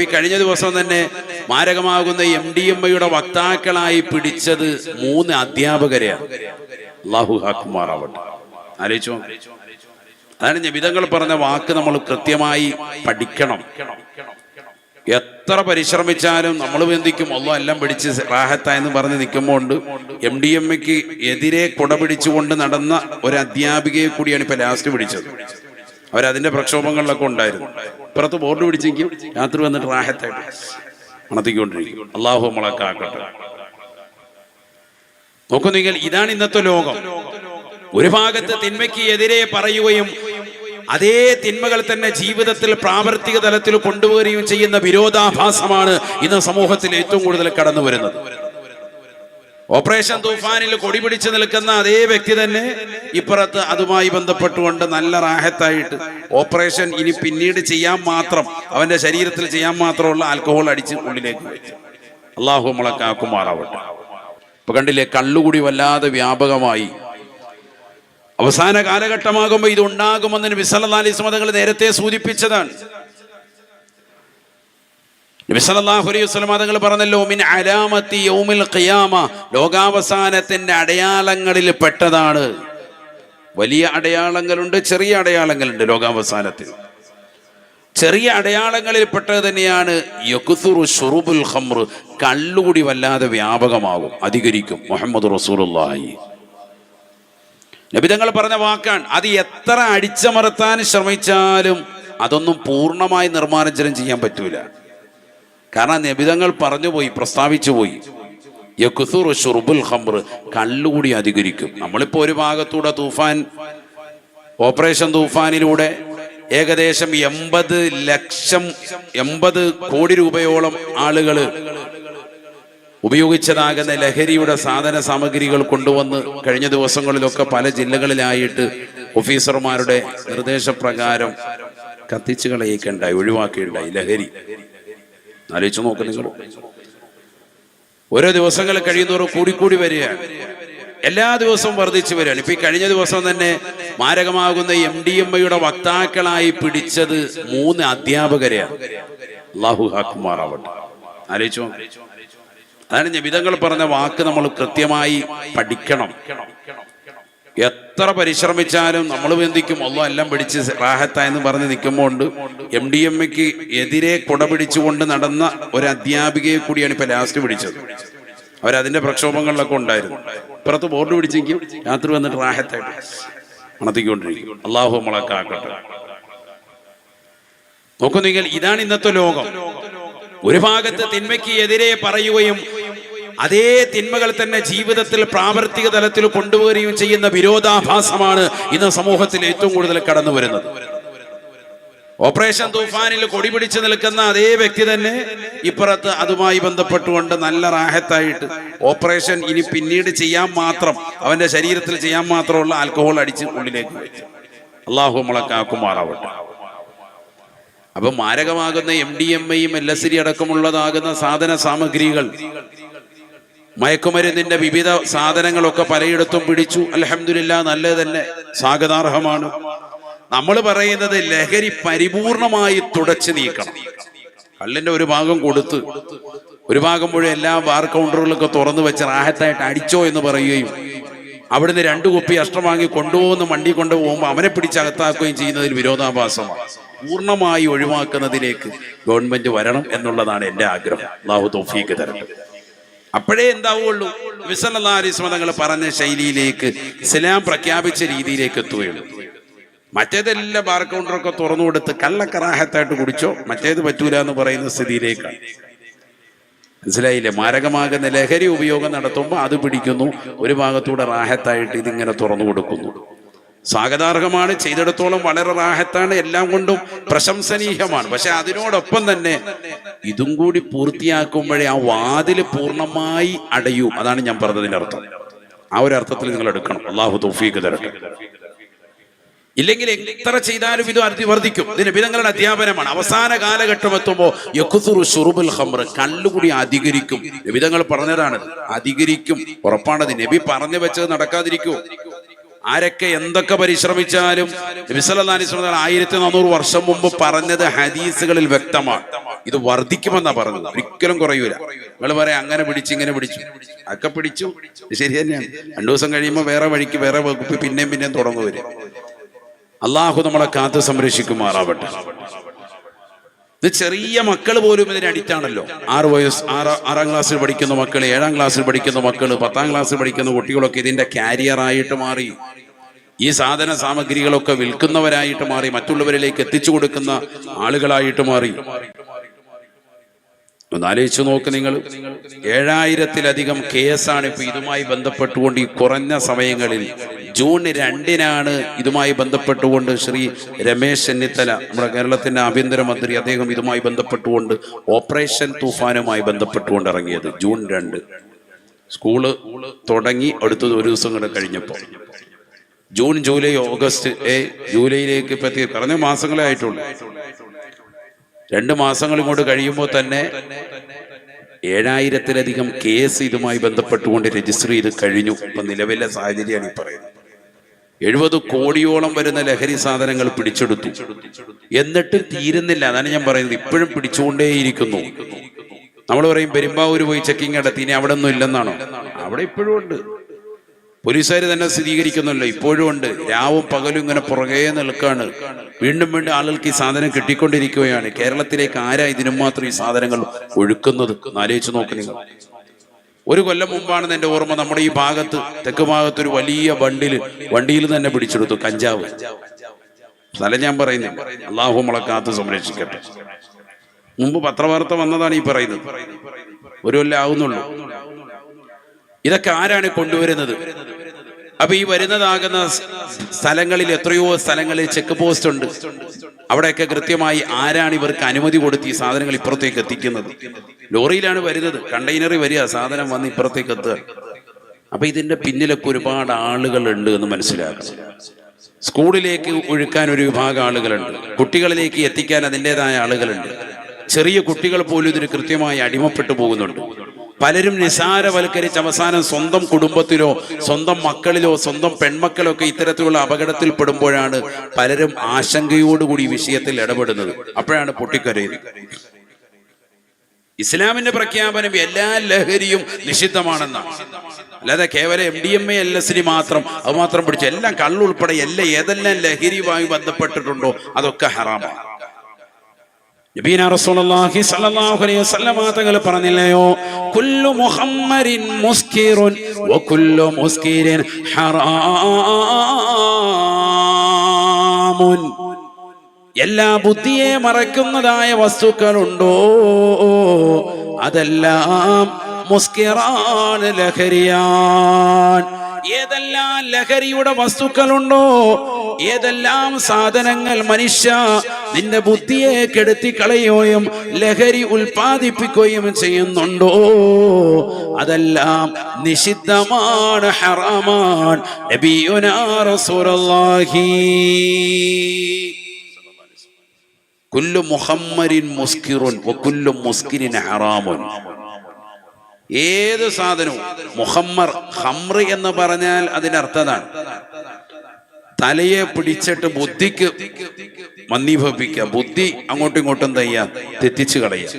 ഈ കഴിഞ്ഞ ദിവസം തന്നെ മാരകമാകുന്ന MDMA വക്താക്കളായി പിടിച്ചത് 3 അധ്യാപകരെയാണ്. അല്ലാഹു ഹക്കുമാറാവട്ടെ. ആലോചിച്ചോ, അതാണ് നബിതങ്ങൾ പറഞ്ഞ വാക്ക് നമ്മൾ കൃത്യമായി പഠിക്കണം. എത്ര പരിശ്രമിച്ചാലും നമ്മൾ ബന്ധിക്കും അല്ലാഹ് എല്ലാം പിടിച്ച് റാഹത്തായെന്ന് പറഞ്ഞ് നിൽക്കുമ്പോൾ MDMAക്ക് എതിരെ കുടപിടിച്ചുകൊണ്ട് നടന്ന ഒരു അധ്യാപികയെ കൂടിയാണ് ഇപ്പൊ ലാസ്റ്റ് പിടിച്ചത്. അവരതിന്റെ പ്രക്ഷോഭങ്ങളിലൊക്കെ ഉണ്ടായിരുന്നു. ഇപ്പുറത്ത് ബോർഡ് പിടിച്ചേക്കും, രാത്രി വന്നിട്ട് റാഹത്തായിട്ട് നടത്തിക്കൊണ്ടിരിക്കും. അള്ളാഹു നമ്മളൊക്കെ ആക്കട്ടെ. നോക്കൂ നിങ്ങൾ, ഇതാണ് ഇന്നത്തെ ലോകം. ഒരു ഭാഗത്ത് തിന്മയ്ക്ക് എതിരെ പറയുകയും അതേ തിന്മകൾ തന്നെ ജീവിതത്തിൽ പ്രാവർത്തിക തലത്തിൽ കൊണ്ടുവരികയും ചെയ്യുന്ന വിരോധാഭാസമാണ് ഇന്ന് സമൂഹത്തിൽ ഏറ്റവും കൂടുതൽ കടന്നു വരുന്നത്. ഓപ്പറേഷൻ തൂഫാനിൽ കൊടി പിടിച്ചു നിൽക്കുന്ന അതേ വ്യക്തി തന്നെ ഇപ്പുറത്ത് അതുമായി ബന്ധപ്പെട്ടുകൊണ്ട് നല്ല റാഹത്തായിട്ട് ഓപ്പറേഷൻ ഇനി പിന്നീട് ചെയ്യാൻ മാത്രം, അവന്റെ ശരീരത്തിൽ ചെയ്യാൻ മാത്രമുള്ള ആൽക്കഹോൾ അടിച്ച് ഉള്ളിലേക്ക് വെച്ചു. അള്ളാഹു നമ്മളെ കാക്കുമാറാവട്ടെ. ഇപ്പൊ കണ്ടില്ലേ, കള്ളുകൂടി വല്ലാതെ വ്യാപകമായി. അവസാന കാലഘട്ടമാകുമ്പോൾ ഇത് ഉണ്ടാകുമെന്ന് നബി സല്ലല്ലാഹു അലൈഹി വസല്ലം തങ്ങൾ നേരത്തെ സൂചിപ്പിച്ചതാണ്. നബി സല്ലല്ലാഹു അലൈഹി വസല്ലം തങ്ങൾ പറഞ്ഞല്ലോ, മിൻ അലാമത്തി യൗമിൽ ഖിയാമ, ലോകാവസാനത്തിന്റെ അടയാളങ്ങളിൽ പെട്ടതാണ്. വലിയ അടയാളങ്ങളുണ്ട്, ചെറിയ അടയാളങ്ങളുണ്ട്. ലോകാവസാനത്തിൽ ചെറിയ അടയാളങ്ങളിൽ പെട്ടത് തന്നെയാണ് യക്സുറു ശുറുബുൽ ഖംർ, കള്ളുകൂടി വല്ലാതെ വ്യാപകമാകും, അധികരിക്കും. മുഹമ്മദ് റസൂലുള്ളാഹി നബിതങ്ങൾ പറഞ്ഞ വാക്കാണ്. അത് എത്ര അടിച്ചമർത്താൻ ശ്രമിച്ചാലും അതൊന്നും പൂർണ്ണമായി നിർമ്മാർജ്ജനം ചെയ്യാൻ പറ്റൂല. കാരണം നബിതങ്ങൾ പറഞ്ഞുപോയി, പ്രസ്താവിച്ചു പോയി, യക്സുറു ശുറുബുൽ ഖംർ, കള്ളുകൂടി അധികരിക്കും. നമ്മളിപ്പോ ഒരു ഭാഗത്തൂടെ ഓപ്പറേഷൻ തൂഫാനിലൂടെ ഏകദേശം 80 കോടി രൂപയോളം ആളുകൾ ഉപയോഗിച്ചതാകുന്ന ലഹരിയുടെ സാധന സാമഗ്രികൾ കൊണ്ടുവന്ന് കഴിഞ്ഞ ദിവസങ്ങളിലൊക്കെ പല ജില്ലകളിലായിട്ട് ഓഫീസർമാരുടെ നിർദ്ദേശപ്രകാരം കത്തിച്ചു കളയിക്കുണ്ടായി, ഒഴിവാക്കിയുണ്ടായി ലഹരി. ആലോചിച്ചു നോക്ക് നിങ്ങൾ. ഓരോ ദിവസങ്ങൾ കഴിയുന്നവരും കൂടിക്കൂടി വരികയാണ്, എല്ലാ ദിവസവും വർദ്ധിച്ചു വരികയാണ്. ഇപ്പൊ ഈ കഴിഞ്ഞ ദിവസം തന്നെ മാരകമാകുന്ന MDMA വക്താക്കളായി പിടിച്ചത് 3 അധ്യാപകരെയാണ്. അല്ലാഹു ഹക്കുമാറാവട്ടെ. ആലോചിച്ചോ, അതാണ് നബിതങ്ങൾ പറഞ്ഞ വാക്ക് നമ്മൾ കൃത്യമായി പഠിക്കണം. എത്ര പരിശ്രമിച്ചാലും നമ്മൾ ബന്ധിക്കും അല്ലാഹ് എല്ലാം പിടിച്ച് റാഹത്തായെന്ന് പറഞ്ഞ് നിൽക്കുമ്പോൾ MDMAക്ക് എതിരെ കുടപിടിച്ചുകൊണ്ട് നടന്ന ഒരു അധ്യാപികയെ കൂടിയാണ് ഇപ്പൊ ലാസ്റ്റ് പിടിച്ചത്. അവരതിന്റെ പ്രക്ഷോഭങ്ങളിലൊക്കെ ഉണ്ടായിരുന്നു. ഇപ്പുറത്ത് ബോർഡ് പിടിച്ചേക്കും, രാത്രി വന്നിട്ട് റാഹത്തായിട്ട് നടത്തിക്കൊണ്ടിരിക്കും. അള്ളാഹു നമ്മളൊക്കെ ആക്കട്ടെ. നോക്കൂ നിങ്ങൾ, ഇതാണ് ഇന്നത്തെ ലോകം. ഒരു ഭാഗത്ത് തിന്മയ്ക്ക് എതിരെ പറയുകയും അതേ തിന്മകൾ തന്നെ ജീവിതത്തിൽ പ്രാവർത്തിക തലത്തിൽ കൊണ്ടുവരികയും ചെയ്യുന്ന വിരോധാഭാസമാണ് ഇന്ന് സമൂഹത്തിൽ ഏറ്റവും കൂടുതൽ കടന്നു വരുന്നത്. ഓപ്പറേഷൻ തൂഫാനിൽ കൊടി പിടിച്ചു നിൽക്കുന്ന അതേ വ്യക്തി തന്നെ ഇപ്പുറത്ത് അതുമായി ബന്ധപ്പെട്ടുകൊണ്ട് നല്ല റാഹത്തായിട്ട് ഓപ്പറേഷൻ ഇനി പിന്നീട് ചെയ്യാൻ മാത്രം, അവന്റെ ശരീരത്തിൽ ചെയ്യാൻ മാത്രമുള്ള ആൽക്കഹോൾ അടിച്ച് ഉള്ളിലേക്ക് വെച്ചു. അള്ളാഹു നമ്മളെ കാക്കുമാറാവട്ടെ. അപ്പൊ മാരകമാകുന്ന MDMAയും LSD അടക്കമുള്ളതാകുന്ന സാധന സാമഗ്രികൾ, മയക്കുമരുന്നിന്റെ വിവിധ സാധനങ്ങളൊക്കെ പലയിടത്തും പിടിച്ചു. അൽഹംദുലില്ലാഹ്, നല്ലത് തന്നെ, സ്വാഗതാർഹമാണ്. നമ്മൾ പറയുന്നത് ലഹരി പരിപൂർണമായി തുടച്ചു നീക്കണം. കള്ളിന്റെ ഒരു ഭാഗം കൊടുത്ത് ഒരു ഭാഗം മുഴുവൻ എല്ലാ ബാർ കൗണ്ടറുകളൊക്കെ തുറന്നു വെച്ച് റാഹത്തായിട്ട് അടിച്ചോ എന്ന് പറയുകയും അവിടുന്ന് 2 കുപ്പി അഷ്ടം വാങ്ങി കൊണ്ടുപോകുന്ന വണ്ടി കൊണ്ടുപോകുമ്പോൾ അവനെ പിടിച്ചകത്താക്കുകയും ചെയ്യുന്നതിൽ വിരോധാഭാസമാണ്. പൂർണ്ണമായി ഒഴിവാക്കുന്നതിലേക്ക് ഗവൺമെന്റ് വരണം എന്നുള്ളതാണ് എൻ്റെ ആഗ്രഹം. അല്ലാഹു തൗഫീഖ് തരട്ടെ. അപ്പോഴേ എന്താവുള്ളൂ, നബി സല്ലല്ലാഹു അലൈഹി വസല്ലം തങ്ങൾ പറഞ്ഞ ശൈലിയിലേക്ക്, ഇസ്ലാം പ്രഖ്യാപിച്ച രീതിയിലേക്ക് എത്തുകയുള്ളൂ. മറ്റേതെല്ലാം ബാർ കൗണ്ടറൊക്കെ തുറന്നു കൊടുത്ത് കള്ളൊക്കെ റാഹത്തായിട്ട് കുടിച്ചോ, മറ്റേത് പറ്റൂല എന്ന് പറയുന്ന സ്ഥിതിയിലേക്കാണ്. മനസ്സിലായില്ലേ? മാരകമാകുന്ന ലഹരി ഉപയോഗം നടത്തുമ്പോൾ അത് പിടിക്കുന്നു, ഒരു ഭാഗത്തൂടെ റാഹത്തായിട്ട് ഇതിങ്ങനെ തുറന്നു കൊടുക്കുന്നു. സ്വാഗതാർഹമാണ്, ചെയ്തിടത്തോളം വളരെ റാഹത്താണ്, എല്ലാം കൊണ്ടും പ്രശംസനീയമാണ്. പക്ഷെ അതിനോടൊപ്പം തന്നെ ഇതും കൂടി പൂർത്തിയാക്കുമ്പോഴേ ആ വാതില് പൂർണ്ണമായി അടയൂ. അതാണ് ഞാൻ പറഞ്ഞതിന്റെ അർത്ഥം. ആ ഒരു അർത്ഥത്തിൽ നിങ്ങൾ എടുക്കണം. അല്ലാഹു തൗഫീഖ് തരട്ടെ. ഇല്ലെങ്കിൽ എത്ര ചെയ്താലും ഇത് വർദ്ധിക്കും. ഇത് നബിതങ്ങളുടെ അധ്യാപനമാണ്. അവസാന കാലഘട്ടം എത്തുമ്പോൾ യക്സുറു ശുറുബുൽ ഖംർ, കള്ളുകൂടി അധികരിക്കും. നബിതങ്ങൾ പറഞ്ഞതാണ്, അധികരിക്കും, ഉറപ്പാണത്. നബി പറഞ്ഞു വെച്ചത് നടക്കാതിരിക്കുമോ? ആരൊക്കെ എന്തൊക്കെ പരിശ്രമിച്ചാലും നബി സല്ലല്ലാഹു അലൈഹി വസല്ലം 1400 വർഷം മുമ്പ് പറഞ്ഞത് ഹദീസുകളിൽ വ്യക്തമാണ്. ഇത് വർദ്ധിക്കുമെന്നാ പറഞ്ഞത്, ഒരിക്കലും കുറയൂല. നിങ്ങൾ പറയാം അങ്ങനെ പിടിച്ചു ഇങ്ങനെ പിടിച്ചു, ഒക്കെ പിടിച്ചു, ശരി തന്നെയാണ്. 2 ദിവസം കഴിയുമ്പോൾ വേറെ വഴിക്ക് വേറെ വകുപ്പ് പിന്നെയും തുടങ്ങും വരും. അള്ളാഹു നമ്മളെ കാത്ത് സംരക്ഷിക്കുമാറാവട്ടെ. ഇത് ചെറിയ മക്കൾ പോലും ഇതിന് അഡിക്റ്റാണല്ലോ. 6 ക്ലാസ്സിൽ പഠിക്കുന്ന മക്കൾ, 7ാം ക്ലാസ്സിൽ പഠിക്കുന്ന മക്കൾ, 10ാം ക്ലാസ്സിൽ പഠിക്കുന്ന കുട്ടികളൊക്കെ ഇതിന്റെ കാരിയറായിട്ട് മാറി. ഈ സാധന സാമഗ്രികളൊക്കെ വിൽക്കുന്നവരായിട്ട് മാറി, മറ്റുള്ളവരിലേക്ക് എത്തിച്ചു കൊടുക്കുന്ന ആളുകളായിട്ട് മാറി. ഒന്നാലോചിച്ചു നോക്ക് നിങ്ങൾ. 7000-ലധികം കേസാണ് ഇപ്പൊ ഇതുമായി ബന്ധപ്പെട്ടുകൊണ്ട് ഈ കുറഞ്ഞ സമയങ്ങളിൽ. ജൂൺ 2-നാണ് ഇതുമായി ബന്ധപ്പെട്ടുകൊണ്ട് ശ്രീ രമേശ് ചെന്നിത്തല, നമ്മുടെ കേരളത്തിന്റെ ആഭ്യന്തരമന്ത്രി, അദ്ദേഹം ഇതുമായി ബന്ധപ്പെട്ടുകൊണ്ട് ഓപ്പറേഷൻ തൂഫാനുമായി ബന്ധപ്പെട്ടുകൊണ്ട് ഇറങ്ങിയത്. ജൂൺ 2 സ്കൂള് തുടങ്ങി അടുത്തത് 1 ദിവസം കൂടെ കഴിഞ്ഞപ്പോൾ ജൂൺ, ജൂലൈ, ഓഗസ്റ്റ്, ജൂലൈയിലേക്ക് ഇപ്പൊ പറഞ്ഞ മാസങ്ങളെ ആയിട്ടുള്ളൂ. 2 മാസങ്ങൾ ഇങ്ങോട്ട് കഴിയുമ്പോൾ തന്നെ 7000-ലധികം കേസ് ഇതുമായി ബന്ധപ്പെട്ടുകൊണ്ട് രജിസ്റ്റർ ചെയ്ത് കഴിഞ്ഞു. ഇപ്പൊ നിലവിലെ സാഹചര്യമാണ് ഈ പറയുന്നത്. 70 കോടിയോളം വരുന്ന ലഹരി സാധനങ്ങൾ പിടിച്ചെടുത്തു. എന്നിട്ട് തീരുന്നില്ല. അതാണ് ഞാൻ പറയുന്നത്, ഇപ്പോഴും പിടിച്ചുകൊണ്ടേയിരിക്കുന്നു. നമ്മൾ പറയും പെരുമ്പാവൂര് പോയി ചെക്കിങ് നടത്തി, ഇനി അവിടെ ഒന്നും ഇല്ലെന്നാണോ? അവിടെ ഇപ്പോഴും ഉണ്ട്. പോലീസുകാർ തന്നെ സ്ഥിരീകരിക്കുന്നുണ്ടല്ലോ, ഇപ്പോഴും ഉണ്ട്. രാവും പകലും ഇങ്ങനെ പുറകെ നിൽക്കാണ്. വീണ്ടും വീണ്ടും ആളുകൾക്ക് ഈ സാധനം കിട്ടിക്കൊണ്ടിരിക്കുകയാണ്. കേരളത്തിലേക്ക് ആരാ ഇതിനും മാത്രം ഈ സാധനങ്ങൾ ഒഴുക്കുന്നത്? ആലോചിച്ച് നോക്ക് നിങ്ങൾ. 1 കൊല്ലം മുമ്പാണ് എൻ്റെ ഓർമ്മ, നമ്മുടെ ഈ ഭാഗത്ത്, തെക്ക് ഭാഗത്ത് ഒരു വലിയ വണ്ടിയിൽ തന്നെ പിടിച്ചെടുത്തു കഞ്ചാവ്. സ്ഥലം ഞാൻ പറയുന്നില്ല, അള്ളാഹു നമ്മളെ കാത്ത് സംരക്ഷിക്കട്ടെ. മുമ്പ് പത്രവാർത്ത വന്നതാണ് ഈ പറയുന്നത്. 1 കൊല്ലം ആവുന്നുള്ളൂ. ഇതൊക്കെ ആരാണ് കൊണ്ടുവരുന്നത്? അപ്പൊ ഈ വരുന്നതാകുന്ന സ്ഥലങ്ങളിൽ, എത്രയോ സ്ഥലങ്ങളിൽ ചെക്ക് പോസ്റ്റ് ഉണ്ട്. അവിടെയൊക്കെ കൃത്യമായി ആരാണ് ഇവർക്ക് അനുമതി കൊടുത്ത് ഈ സാധനങ്ങൾ ഇപ്പുറത്തേക്ക് എത്തിക്കുന്നത്? ലോറിയിലാണ് വരുന്നത്, കണ്ടെയ്നറിൽ വരിക, സാധനം വന്ന് ഇപ്പുറത്തേക്ക് എത്തുക. അപ്പൊ ഇതിന്റെ പിന്നിലൊക്കെ ഒരുപാട് ആളുകൾ ഉണ്ട് എന്ന് മനസ്സിലാക്കണം. സ്കൂളിലേക്ക് ഒഴുക്കാൻ ഒരു വിഭാഗം ആളുകളുണ്ട്, കുട്ടികളിലേക്ക് എത്തിക്കാൻ അതിൻ്റെതായ ആളുകളുണ്ട്. ചെറിയ കുട്ടികൾ പോലും ഇതിന് കൃത്യമായി അടിമപ്പെട്ടു പോകുന്നുണ്ട്. പലരും നിസാരവൽക്കരിച്ച് അവസാനം സ്വന്തം കുടുംബത്തിലോ സ്വന്തം മക്കളിലോ സ്വന്തം പെൺമക്കളൊക്കെ ഇത്തരത്തിലുള്ള അപകടത്തിൽപ്പെടുമ്പോഴാണ് പലരും ആശങ്കയോടുകൂടി ഈ വിഷയത്തിൽ ഇടപെടുന്നത്. അപ്പോഴാണ് പൊട്ടിക്കരയുന്നത്. ഇസ്ലാമിന്റെ പ്രഖ്യാപനം എല്ലാ ലഹരിയും നിഷിദ്ധമാണെന്നാണ്. അല്ലാതെ കേവലം MDMA LSD മാത്രം, അത് മാത്രം പിടിച്ചു, എല്ലാം കള്ളുൾപ്പെടെ ഏതെല്ലാം ലഹരിയുമായി ബന്ധപ്പെട്ടിട്ടുണ്ടോ അതൊക്കെ ഹറാമാണ്. നബീന റസൂലുള്ളാഹി സ്വല്ലല്ലാഹു അലൈഹി വസല്ലം തങ്ങൾ പറഞ്ഞില്ലയോ, കുല്ലു മുഹമ്മരിൻ മുസ്കിറുൻ വകുല്ലു മുസ്കിരിൻ ഹറാമുൻ. എല്ലാ ബുദ്ധിയെ മറക്കുന്നതായ വസ്തുക്കളുണ്ടോ അതെല്ലാം മുസ്കിറാൻ, ലഹരിയാൻ. ഏതെല്ലാം ലഹരിയുടെ വസ്തുക്കളുണ്ടോ, ഏതെല്ലാം സാധനങ്ങൾ മനുഷ്യ നിന്റെ ബുദ്ധിയെ കെടുത്തി കളയുകയും ലഹരി ഉൽപ്പാദിപ്പിക്കുകയും ചെയ്യുന്നുണ്ടോ അതെല്ലാം നിഷിദ്ധമാണ്, ഹറാമാണ്. നബിയുനാ റസൂലുള്ളാഹി കുല്ലു മുഹമ്മരിൻ മുസ്കിറുൻ വകുല്ലു മുസ്കിരിൻ ഹറാമുൻ. ഏത് സാധനവും മുഹമ്മർ, ഹംറ് എന്ന് പറഞ്ഞാൽ അതിനർത്ഥതാണ് തലയെ പിടിച്ചിട്ട് ബുദ്ധിക്ക് മന്ദീഭവിക്കുക, ബുദ്ധി അങ്ങോട്ടും ഇങ്ങോട്ടും തെറ്റിച്ചു കളയുക.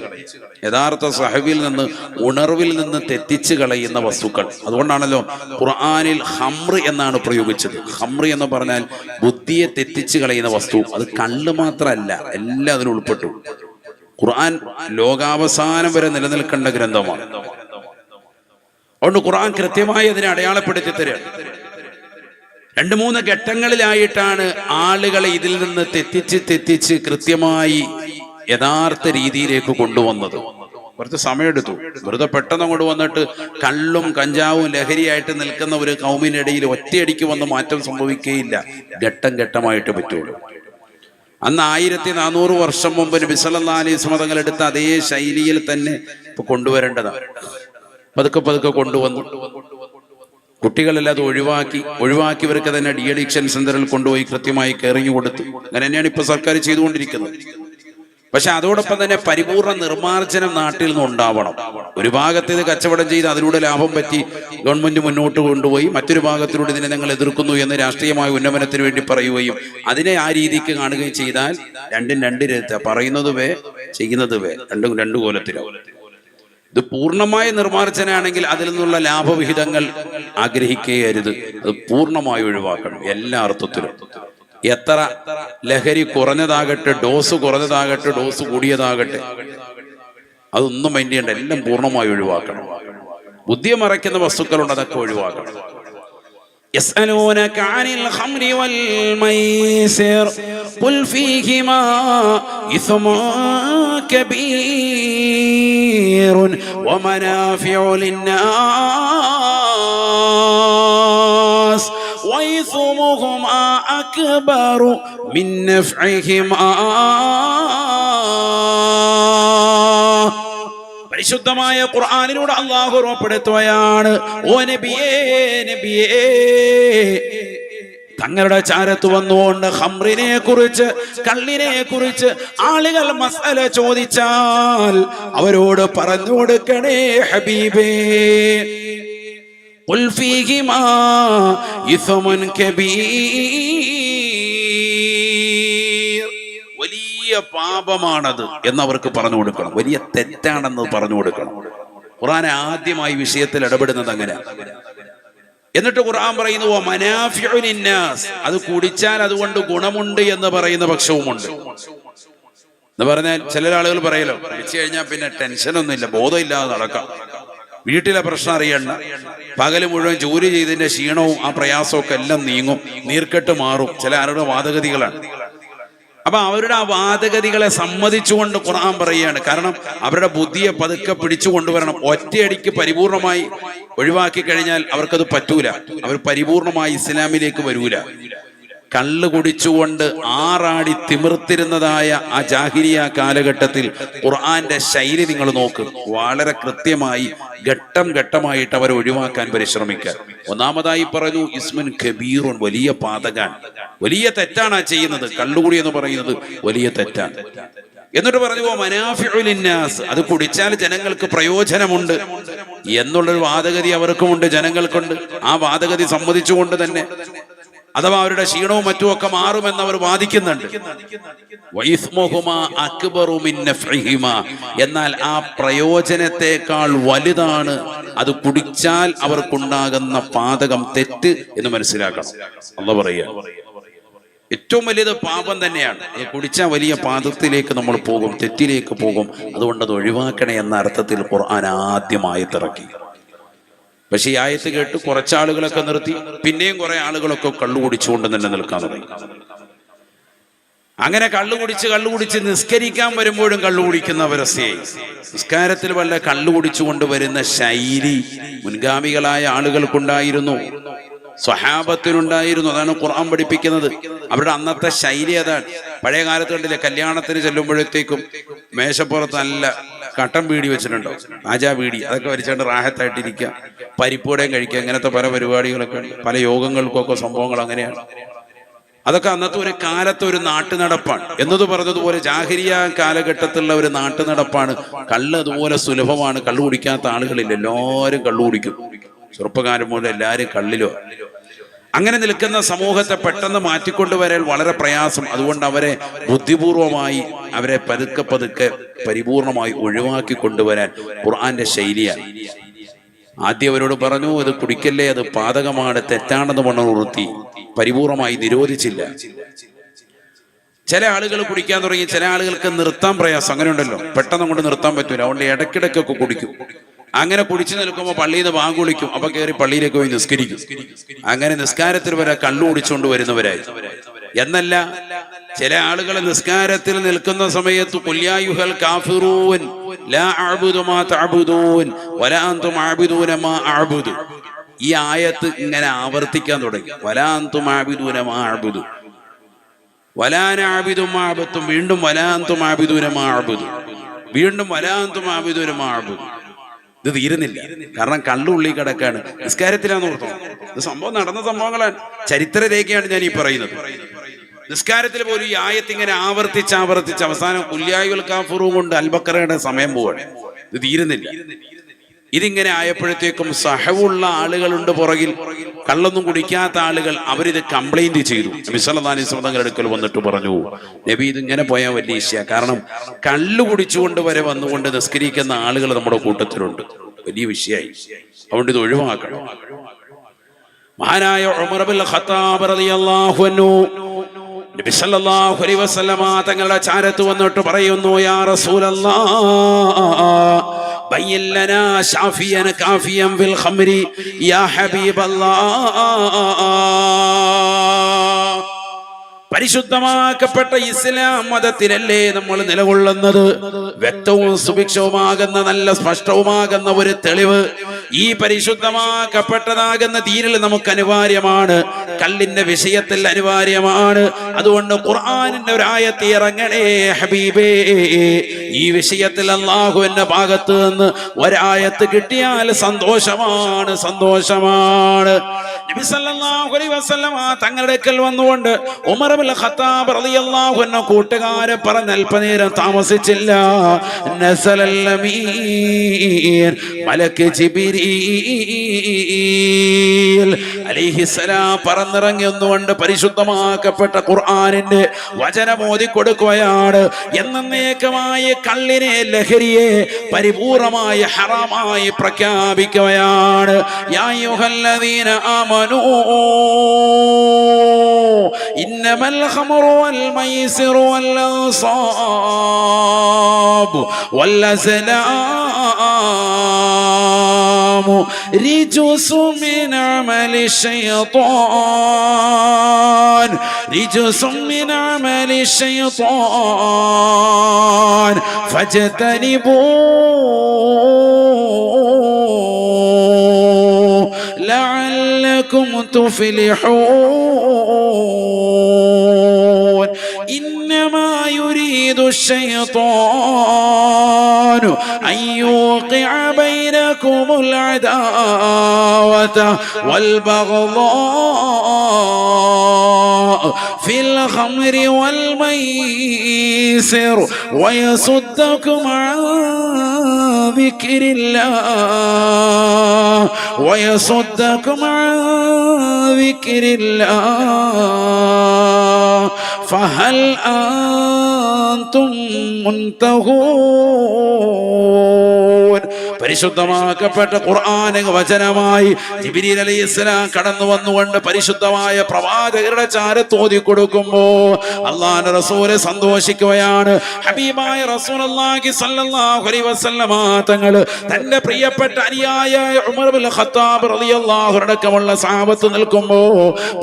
യഥാർത്ഥ സഹവിൽ നിന്ന്, ഉണർവിൽ നിന്ന് തെറ്റിച്ചു കളയുന്ന വസ്തുക്കൾ. അതുകൊണ്ടാണല്ലോ ഖുർആനിൽ ഹംറ് എന്നാണ് പ്രയോഗിച്ചത്. ഹംറ് എന്ന് പറഞ്ഞാൽ ബുദ്ധിയെ തെറ്റിച്ചു കളയുന്ന വസ്തു. അത് കള്ള് മാത്രമല്ല, എല്ലാം അതിൽ ഉൾപ്പെട്ടു. ഖുർആൻ ലോകാവസാനം വരെ നിലനിൽക്കേണ്ട ഗ്രന്ഥമാണ്. അതുകൊണ്ട് ഖുർആൻ കൃത്യമായി അതിനെ അടയാളപ്പെടുത്തി തരികയാണ്. 2-3 ഘട്ടങ്ങളിലായിട്ടാണ് ആളുകളെ ഇതിൽ നിന്ന് തെറ്റിച്ച് കൃത്യമായി യഥാർത്ഥ രീതിയിലേക്ക് കൊണ്ടുവന്നത്. കുറച്ച് സമയമെടുത്തു. വെറുതെ പെട്ടെന്ന് അങ്ങോട്ട് വന്നിട്ട് കള്ളും കഞ്ചാവും ലഹരിയായിട്ട് നിൽക്കുന്ന ഒരു കൗമിനിടയിൽ ഒറ്റയടിക്ക് വന്ന് മാറ്റം സംഭവിക്കുകയില്ല. ഘട്ടം ഘട്ടമായിട്ട് പറ്റുള്ളൂ. അന്ന് 1400 വർഷം മുമ്പ് നബി സല്ലല്ലാഹു അലൈഹി വസല്ലം തങ്ങൾ എടുത്ത അതേ ശൈലിയിൽ തന്നെ ഇപ്പൊ കൊണ്ടുവരേണ്ടതാണ്. പതുക്കെ കൊണ്ടുവന്നു. കുട്ടികളെല്ലാം അത് ഒഴിവാക്കിയവർക്ക് തന്നെ ഡി അഡിക്ഷൻ സെന്ററിൽ കൊണ്ടുപോയി കൃത്യമായി കെയറിങ് കൊടുത്തു. അങ്ങനെ തന്നെയാണ് ഇപ്പൊ സർക്കാർ ചെയ്തുകൊണ്ടിരിക്കുന്നത്. പക്ഷെ അതോടൊപ്പം തന്നെ പരിപൂർണ നിർമ്മാർജ്ജനം നാട്ടിൽ നിന്ന് ഉണ്ടാവണം. ഒരു ഭാഗത്ത് ഇത് കച്ചവടം ചെയ്ത് അതിലൂടെ ലാഭം പറ്റി ഗവൺമെന്റ് മുന്നോട്ട് കൊണ്ടുപോയി, മറ്റൊരു ഭാഗത്തിലൂടെ ഇതിനെ ഞങ്ങൾ എതിർക്കുന്നു എന്ന് രാഷ്ട്രീയമായ ഉന്നമനത്തിന് വേണ്ടി പറയുകയും അതിനെ ആ രീതിക്ക് കാണുകയും ചെയ്താൽ രണ്ടും രണ്ട് രൂപ, പറയുന്നത് വേ ചെയ്യുന്നത് വേ, രണ്ടു കോലത്തിലാവും. ഇത് പൂർണ്ണമായ നിർമ്മാർജ്ജനാണെങ്കിൽ അതിൽ നിന്നുള്ള ലാഭവിഹിതങ്ങൾ ആഗ്രഹിക്കുകയരുത്, അത് പൂർണ്ണമായി ഒഴിവാക്കണം എല്ലാ അർത്ഥത്തിലും. എത്ര ലഹരി കുറഞ്ഞതാകട്ടെ, ഡോസ് കുറഞ്ഞതാകട്ടെ, ഡോസ് കൂടിയതാകട്ടെ, അതൊന്നും മൈൻഡ് ചെയ്യണ്ട, എല്ലാം പൂർണ്ണമായി ഒഴിവാക്കണം. ബുദ്ധിയെ മറയ്ക്കുന്ന വസ്തുക്കളുണ്ട്, അതൊക്കെ ഒഴിവാക്കണം. يسألونك عن الخمر والميسر قل فيهما إثم كبير ومنافع للناس وإثمهما أكبر من نفعهما. പരിശുദ്ധമായ ഖുർആനിലൂടെ അല്ലാഹു ഓർമ്മപ്പെടുത്തുകയാണ്, ഓ നബിയേ നബിയേ, തങ്ങളുടെ ചാരത്ത് വന്നുകൊണ്ട് ഖംറിനെ കുറിച്ച്, കള്ളിനെ കുറിച്ച് ആളുകൾ മസല ചോദിച്ചാൽ അവരോട് പറഞ്ഞു കൊടുക്കണേ ഹബീബേ, ഖുൽ ഫീഹിമാ ഇസ്മുൻ കബീർ, വലിയ പാപമാണത് എന്നവർക്ക് പറഞ്ഞു കൊടുക്കണം, വലിയ തെറ്റാണെന്ന് പറഞ്ഞു കൊടുക്കണം. ഖുർആൻ ആദ്യമായി വിഷയത്തിൽ ഇടപെടുന്നത് അങ്ങനെ. എന്നിട്ട് ഖുർആൻ പറയുന്നു മനാഫിഉ ലിന്നാസ്, അത് കുടിച്ചാൽ അതുകൊണ്ട് ഗുണമുണ്ട് എന്ന് പറയുന്ന പക്ഷവുമുണ്ട്. എന്ന് പറഞ്ഞാൽ ചില ആളുകൾ പറയലോ, കുടിച്ചു കഴിഞ്ഞാൽ പിന്നെ ടെൻഷനൊന്നുമില്ല, ബോധമില്ലാതെ നടക്കാം, വീട്ടിലെ പ്രശ്നം അറിയണ്ട, പകല് മുഴുവൻ ജോലി ചെയ്തതിന്റെ ക്ഷീണവും ആ പ്രയാസവും ഒക്കെ എല്ലാം നീങ്ങും, നീർക്കെട്ട് മാറും. ചില ആളുടെ വാദഗതികളാണ്. അപ്പൊ അവരുടെ ആ വാദഗതികളെ സമ്മതിച്ചുകൊണ്ട് ഖുർആൻ പറയുകയാണ്. കാരണം അവരുടെ ബുദ്ധിയെ പതുക്കെ പിടിച്ചു കൊണ്ടുവരണം. ഒറ്റയടിക്ക് പരിപൂർണമായി ഒഴിവാക്കി കഴിഞ്ഞാൽ അവർക്കത് പറ്റൂല, അവർ പരിപൂർണമായി ഇസ്ലാമിലേക്ക് വരൂല. കള്ള് കുടിച്ചുകൊണ്ട് ആറാടി തിമിർത്തിരുന്നതായ ആ ജാഹിലിയ കാലഘട്ടത്തിൽ ഖുർആന്റെ ശൈലി നിങ്ങൾ നോക്ക്, വളരെ കൃത്യമായി ഘട്ടം ഘട്ടമായിട്ട് അവരെ ഒഴിവാക്കാൻ പരിശ്രമിക്കാൻ. ഒന്നാമതായി പറഞ്ഞു ഇസ്മുൻ കബീറുൻ, വലിയ പാതകാൻ, വലിയ തെറ്റാണ് ചെയ്യുന്നത്. കള്ളുകുടി എന്ന് പറയുന്നത് വലിയ തെറ്റാണ്. എന്നിട്ട് പറഞ്ഞു മനാഫിഉ ലിന്നാസ്, അത് കുടിച്ചാൽ ജനങ്ങൾക്ക് പ്രയോജനമുണ്ട് എന്നുള്ളൊരു വാദഗതി അവർക്കുമുണ്ട്, ജനങ്ങൾക്കുണ്ട്. ആ വാദഗതി സമ്മതിച്ചുകൊണ്ട് തന്നെ അഥവാ അവരുടെ ക്ഷീണവും മറ്റുമൊക്കെ മാറുമെന്ന് അവർ വാദിക്കുന്നുണ്ട്. എന്നാൽ ആ പ്രയോജനത്തെക്കാൾ വലുതാണ് അത് കുടിച്ചാൽ അവർക്കുണ്ടാകുന്ന പാതകം, തെറ്റ് എന്ന് മനസ്സിലാക്കണം. അല്ലാഹു പറയുക, ഏറ്റവും വലിയത് പാപം തന്നെയാണ്. അത് കുടിച്ചാൽ വലിയ പാപത്തിലേക്ക് നമ്മൾ പോകും, തെറ്റിലേക്ക് പോകും. അതുകൊണ്ട് അത് ഒഴിവാക്കണേ എന്ന അർത്ഥത്തിൽ ഖുർആൻ ആദ്യമായി ഇറക്കി. പക്ഷെ ഈ ആയത്ത് കേട്ട് കുറച്ചാളുകളൊക്കെ നിർത്തി, പിന്നെയും കുറെ ആളുകളൊക്കെ കള്ളു കുടിച്ചുകൊണ്ട് തന്നെ നിൽക്കാൻ തുടങ്ങി. അങ്ങനെ കള്ളുകുടിച്ച് നിസ്കരിക്കാൻ വരുമ്പോഴും കള്ളു കുടിക്കുന്ന അവസ്ഥയായി. നിസ്കാരത്തിൽ വല്ല കള്ളു കുടിച്ചുകൊണ്ട് വരുന്ന ശൈലി മുൻഗാമികളായ ആളുകൾക്കുണ്ടായിരുന്നു, സ്വഹാബത്തിനുണ്ടായിരുന്നു. അതാണ് ഖുർആൻ പഠിപ്പിക്കുന്നത്. അവരുടെ അന്നത്തെ ശൈലി അതാണ്. പഴയ കാലത്ത് കണ്ടില്ലേ, കല്യാണത്തിന് ചെല്ലുമ്പോഴത്തേക്കും മേശപ്പുറത്ത് നല്ല കട്ടൻ ബീഡി വെച്ചിട്ടുണ്ടോ, ആജാ ബീഡി, അതൊക്കെ വലിച്ചുകൊണ്ട് റാഹത്തായിട്ടിരിക്കുക, പരിപ്പൂടെയും കഴിക്കുക, ഇങ്ങനത്തെ പല പരിപാടികളൊക്കെ ഉണ്ട്. പല യോഗങ്ങൾക്കൊക്കെ സംഭവങ്ങൾ അങ്ങനെയാണ്. അതൊക്കെ അന്നത്തെ ഒരു കാലത്തെ ഒരു നാട്ടുനടപ്പാണ്. എന്നത് പറഞ്ഞതുപോലെ ജാഹിലിയ കാലഘട്ടത്തിലുള്ള ഒരു നാട്ടുനടപ്പാണ്. കള്ള് അതുപോലെ സുലഭമാണ്. കള്ളു കുടിക്കാത്ത ആളുകളില്ല, എല്ലാവരും കള്ളു കുടിക്കും. ചെറുപ്പക്കാരൻ മുതൽ എല്ലാവരും കള്ളിലോ. അങ്ങനെ നിൽക്കുന്ന സമൂഹത്തെ പെട്ടെന്ന് മാറ്റിക്കൊണ്ടുവരാൻ വളരെ പ്രയാസം. അതുകൊണ്ട് അവരെ ബുദ്ധിപൂർവമായി അവരെ പതുക്കെ പരിപൂർണമായി ഒഴിവാക്കി കൊണ്ടുവരാൻ ഖുർആന്റെ ശൈലിയാണ്. ആദ്യം അവരോട് പറഞ്ഞു, അത് കുടിക്കല്ലേ, അത് പാതകമാണ്, തെറ്റാണെന്ന് ഉണർത്തി പരിപൂർണമായി നിരോധിച്ചില്ല. ചില ആളുകൾ കുടിക്കാൻ തുടങ്ങി, ചില ആളുകൾക്ക് നിർത്താൻ പ്രയാസം. അങ്ങനെ ഉണ്ടല്ലോ, പെട്ടെന്ന് കൊണ്ട് നിർത്താൻ പറ്റൂല. അതുകൊണ്ട് ഇടയ്ക്കിടയ്ക്കൊക്കെ കുടിക്കും. അങ്ങനെ കുടിച്ചു നിൽക്കുമ്പോൾ പള്ളിയിൽ നിന്ന് ബാങ്ക് വിളിക്കും, അപ്പൊ കയറി പള്ളിയിലേക്ക് പോയി നിസ്കരിക്കും. അങ്ങനെ നിസ്കാരത്തിൽ വരെ കള്ളു കുടിച്ചുകൊണ്ട് വരുന്നവരായി. എന്നല്ല, ചില ആളുകൾ നിസ്കാരത്തിൽ നിൽക്കുന്ന സമയത്ത് ഖുൽ യാ അയ്യുഹൽ കാഫിറൂൻ ലാ അഅ്ബുദു മാ തഅ്ബുദൂൻ വലാ അൻതും അഅ്ബുദൂന മാ അഅ്ബുദു. ഈ ആയത്ത് ഇങ്ങനെ ആവർത്തിക്കാൻ തുടങ്ങി. വലാ അൻതും അഅ്ബുദൂന മാ അഅ്ബുദു വലാ നഅ്ബുദു മാ അഅ്ബുദും, വീണ്ടും വലാ അൻതും അഅ്ബുദൂന മാ അഅ്ബുദു, വീണ്ടും വലാ അൻതും അഅ്ബുദൂന മാ അഅ്ബുദു. ഇത് തീരുന്നില്ല. കാരണം കള്ളുള്ളി കിടക്കാണ്, നിസ്കാരത്തിലാന്ന് ഓർത്തോ. ഇത് സംഭവം നടന്ന സംഭവങ്ങളാണ്, ചരിത്രരേഖയാണ് ഞാൻ ഈ പറയുന്നത്. നിസ്കാരത്തിൽ പോലും ഈ ആയത്ത് ഇങ്ങനെ ആവർത്തിച്ച് അവസാനം കുല്യായുൽ കാഫിറൂൻ കൊണ്ട് അൽബക്കറയുടെ സമയം പോവാണ്. ഇത് തീരുന്നില്ല. ഇതിങ്ങനെ ആയപ്പോഴത്തേക്കും സഹവുള്ള ആളുകളുണ്ട് പുറകിൽ, കള്ളൊന്നും കുടിക്കാത്ത ആളുകൾ, അവരിത് കംപ്ലൈന്റ് ചെയ്തു. നബി സല്ലല്ലാഹു അലൈഹി വസല്ലം തങ്ങളുടെ അടുക്കൽ വന്നിട്ട് പറഞ്ഞു, നബി ഇതിങ്ങനെ പോയാൽ വലിയ ഇഷ്യ, കാരണം കള്ളു കുടിച്ചുകൊണ്ട് വരെ വന്നുകൊണ്ട് നിസ്കരിക്കുന്ന ആളുകൾ നമ്മുടെ കൂട്ടത്തിലുണ്ട്, വലിയ വിഷയമായി, അതുകൊണ്ട് ഇത് ഒഴിവാക്കണം. മഹാനായ ഉമർ ഇബ്നുൽ ഖത്താബ് റളിയല്ലാഹു അൻഹു നബി സല്ലല്ലാഹു അലൈഹി വസല്ലമ തങ്ങളുടെ ചാരത്ത് വന്നിട്ട് പറയുന്നു, യാ റസൂലല്ലാഹ് ബയ്യിൻ ലനാ ശാഫിയൻ കാഫിയൻ ഫിൽ ഖംരി യാ ഹബീബല്ലാഹ്. പരിശുദ്ധമാക്കപ്പെട്ട ഇസ്ലാം മതത്തിലല്ലേ നമ്മൾ നിലകൊള്ളുന്നത്? വ്യക്തവും സുഭിക്ഷവുമാകുന്ന നല്ല സ്പഷ്ടവുമാകുന്ന ഒരു തെളിവ് ഈ പരിശുദ്ധമാക്കപ്പെട്ടതാകുന്ന ദീനിൽ നമുക്ക് അനിവാര്യമാണ്, കള്ളിന്റെ വിഷയത്തിൽ അനിവാര്യമാണ്. അതുകൊണ്ട് ഖുർആനിന്റെ ഒരായത്ത് ഇറങ്ങണേ ഹബീബേ, ഈ വിഷയത്തിൽ അല്ലാഹുവിന്റെ ഭാഗത്ത് നിന്ന് ഒരായത്ത് കിട്ടിയാൽ സന്തോഷമാണ്, സന്തോഷമാണ്. നബി സല്ലല്ലാഹു അലൈഹി വസല്ലം തങ്ങളുടെ അടുക്കൽ വന്നുകൊണ്ട് ഉമർ ഇബ്നുൽ ഖത്താബ് റളിയല്ലാഹു അൻഹു കൂട്ടുകാരെ പറഞ്ഞ അല്പനേരം താമസിച്ചില്ല. നസലൽ അമീൻ മലക്ക് ജിബ്രീൽ അലൈഹിസ്സലാം പറന്നിറങ്ങി ഒന്നുകൊണ്ട് പരിശുദ്ധമാക്കപ്പെട്ട ഖുർആനിന്റെ വചനം ഓതി കൊടുക്കുകയാണ്. എന്നേക്കമായ കള്ളിനെ, ലഹരിയെ പരിപൂർണമായി ഹറാമായി പ്രഖ്യാപിക്കുകയാണ്. യാ അയ്യുഹല്ലദീന ആമനൂ ഇന്നമൽ ഖമറു വൽ മൈസിറു വൽ അൻസാബു വൽ അസ്ലാമു റിജ്സു മിൻ അമലി ശൈത്വാൻ, റിജ്സു മിൻ അമലി ശൈത്വാൻ ഫജ്തനിബൂ ലഅല്ലകും തുഫ്ലിഹൂൻ. إنما يريد الشيطان أن يوقع بينكم العداوة والبغضاء في الخمر والميسر ويصدكم عن ذكر الله، ويصدكم عن ذكر الله فهل أنتم منتهون. പരിശുദ്ധമാക്കപ്പെട്ട ഖുർആൻ വചനമായി ജിബ്രീൽ അലൈഹിസ്സലാം കടന്നു വന്നുകൊണ്ട് പരിശുദ്ധമായ പ്രവാചകരുടെ ചാരത്ത് ഓതി കൊടുക്കുമ്പോ അല്ലാഹുവിന്റെ റസൂല് സന്തോഷിക്കുകയാണ്. ഹബീബായ റസൂലുള്ളാഹി സ്വല്ലല്ലാഹു അലൈഹി വസല്ലമ തങ്ങൾ തന്റെ പ്രിയപ്പെട്ട അനുയായ ഉമർ ഇബ്നുൽ ഖത്താബ് റളിയല്ലാഹു അൻഹുടക്കമുള്ള സഹാബത്ത് നിൽക്കുമ്പോ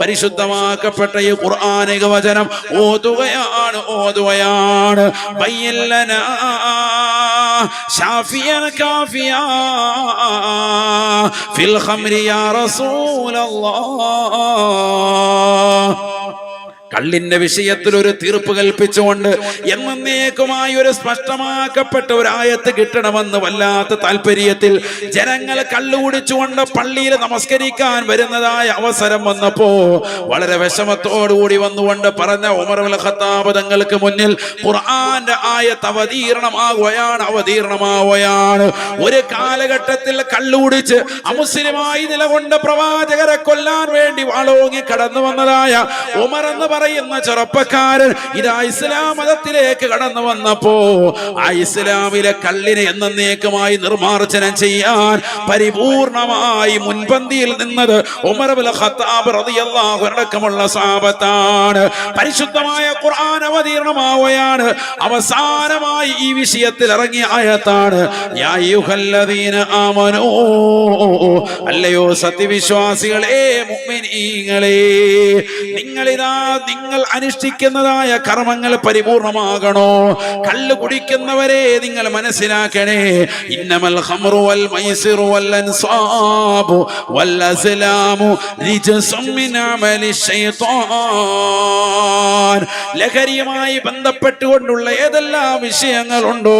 പരിശുദ്ധമാക്കപ്പെട്ട ഈ ഖുർആനിക വചനം ഓതുകയാണ്. ബയ്യിൻ ലനാ ശാഫിയൻ കാഫിയ ഫിൽ ഖംരി യാ റസൂലല്ലാഹ്. കള്ളിന്റെ വിഷയത്തിൽ ഒരു തീർപ്പ് കൽപ്പിച്ചുകൊണ്ട് എന്നേക്കുമായി ഒരു സ്പഷ്ടമാക്കപ്പെട്ട ഒരു ആയത്ത് കിട്ടണമെന്ന് വല്ലാത്ത താല്പര്യത്തിൽ ജനങ്ങൾ കള്ളുകുടിച്ചുകൊണ്ട് പള്ളിയിൽ നമസ്കരിക്കാൻ വരുന്നതായ അവസരം വന്നപ്പോ വളരെ വിഷമത്തോടുകൂടി വന്നുകൊണ്ട് പറഞ്ഞ ഉമർ ഇബ്നുൽ ഖത്താബ് തങ്ങൾക്ക് മുന്നിൽ ഖുർആന്റെ ആയത്ത് അവതീർണമാവുകയാണ്. ഒരു കാലഘട്ടത്തിൽ കള്ളുകുടിച്ച് അമുസ്ലിമായി നിലകൊണ്ട് പ്രവാചകരെ കൊല്ലാൻ വേണ്ടി വാളോങ്ങി കടന്നു വന്നതായ ഉമർ എന്ന് പറയുന്ന ചെറുപ്പക്കാരൻ ഇതാ ഇസ്ലാം മതത്തിലേക്ക് കടന്നു വന്നപ്പോ ആ ഇസ്ലാമിലെ കള്ളിനെ എന്നേക്കുമായി നിർമാർജനം ചെയ്യാൻ പരിപൂർണമായി മുൻപന്തിയിൽ നിന്നത് ഉമർ ഇബ്നുൽ ഖത്താബ് റളിയല്ലാഹു അൻഹുമുള്ള സഹാബത്താണ്. പരിശുദ്ധമായ ഖുർആൻ അവതീർണമാവുകയാണ്. അവസാനമായി ഈ വിഷയത്തിൽ ഇറങ്ങിയ ആയത്താണ് യാ അയ്യുഹല്ലദീന ആമനൂ, അല്ലയോ സത്യവിശ്വാസികളെ, മുഅ്മിനീങ്ങളെ, നിങ്ങൾ അനുഷ്ഠിക്കുന്നതായ കർമ്മങ്ങൾ പരിപൂർണമാകണോ? കള്ള് കുടിക്കുന്നവരെ നിങ്ങൾ മനസ്സിലാക്കണേ. ഇന്നമൽ ഖംറു വൽ മൈസിറു വൽ അൻസാബു വൽ അസ്ലാമു റിജ്സും മിൻ അമലി ശൈത്വാൻ. ലഹരിയുമായി ബന്ധപ്പെട്ടുകൊണ്ടുള്ള ഏതെല്ലാം വിഷയങ്ങളുണ്ടോ,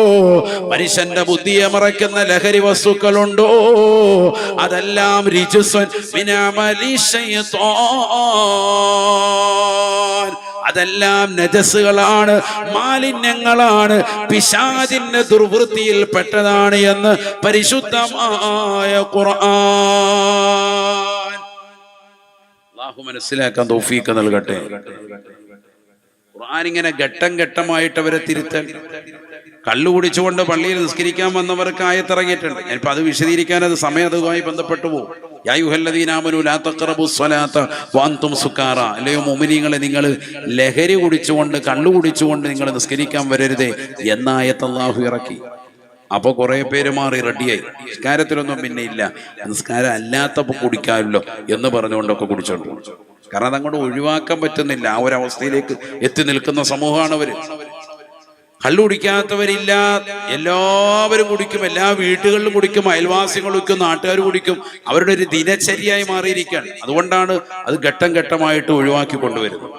മനുഷ്യന്റെ ബുദ്ധിയെ മറയ്ക്കുന്ന ലഹരി വസ്തുക്കളുണ്ടോ, അതെല്ലാം റിജ്സുൻ മിൻ അമലി ശൈത്വാൻ, അതെല്ലാം നജസ്സുകളാണ്, മാലിന്യങ്ങളാണ്, പിശാചിന്റെ ദുർവൃത്തിയിൽ പെട്ടതാണ് എന്ന് പരിശുദ്ധമായ ഖുർആൻ. അല്ലാഹു മനസ്സിലാക്കാൻ തൗഫീഖ് നൽകട്ടെ. ഖുർആൻ ഇങ്ങനെ ഘട്ടം ഘട്ടമായിട്ട് അവരെ തിരുത്തൽ. കള്ളു കുടിച്ചുകൊണ്ട് പള്ളിയിൽ നിസ്കരിക്കാൻ വന്നവർക്ക് ആയത്തിറങ്ങിയിട്ടുണ്ട്. ഞാനിപ്പോ അത് വിശദീകരിക്കാൻ അത് സമയം അതുമായി ബന്ധപ്പെട്ടു പോകും. യാ അയ്യുഹല്ലദീന ആമനൂ ലാ തഖറബുസ് സ്വലാത്ത വഅൻതും സുകാറ, അല്ലയോ മുഅ്മിനീങ്ങളെ, നിങ്ങൾ ലഹരി കുടിച്ചുകൊണ്ട് കള്ളു കുടിച്ചുകൊണ്ട് നിങ്ങൾ നിസ്കരിക്കാൻ വരരുതേ എന്ന ആയത്ത് അല്ലാഹു ഇറക്കി. അപ്പൊ കുറെ പേര് മാറി റെഡിയായി. നിസ്കാരത്തിലൊന്നും പിന്നെ ഇല്ല, നിസ്കാരം അല്ലാത്തപ്പോ കുടിക്കാമല്ലോ എന്ന് പറഞ്ഞുകൊണ്ടൊക്കെ കുടിച്ചോണ്ട് പോകും. കാരണം അതങ്ങോട്ട് ഒഴിവാക്കാൻ പറ്റുന്നില്ല. ആ ഒരു അവസ്ഥയിലേക്ക് എത്തി നിൽക്കുന്ന സമൂഹമാണ് അവര്. കള്ളു കുടിക്കാത്തവരില്ല, എല്ലാവരും കുടിക്കും, എല്ലാ വീട്ടുകളിലും കുടിക്കും, അയൽവാസികൾ കുടിക്കും, നാട്ടുകാർ കുടിക്കും. അവരുടെ ഒരു ദിനചര്യയായി മാറിയിരിക്കുകയാണ്. അതുകൊണ്ടാണ് അത് ഘട്ടം ഘട്ടമായിട്ട് ഒഴിവാക്കി കൊണ്ടുവരുന്നത്.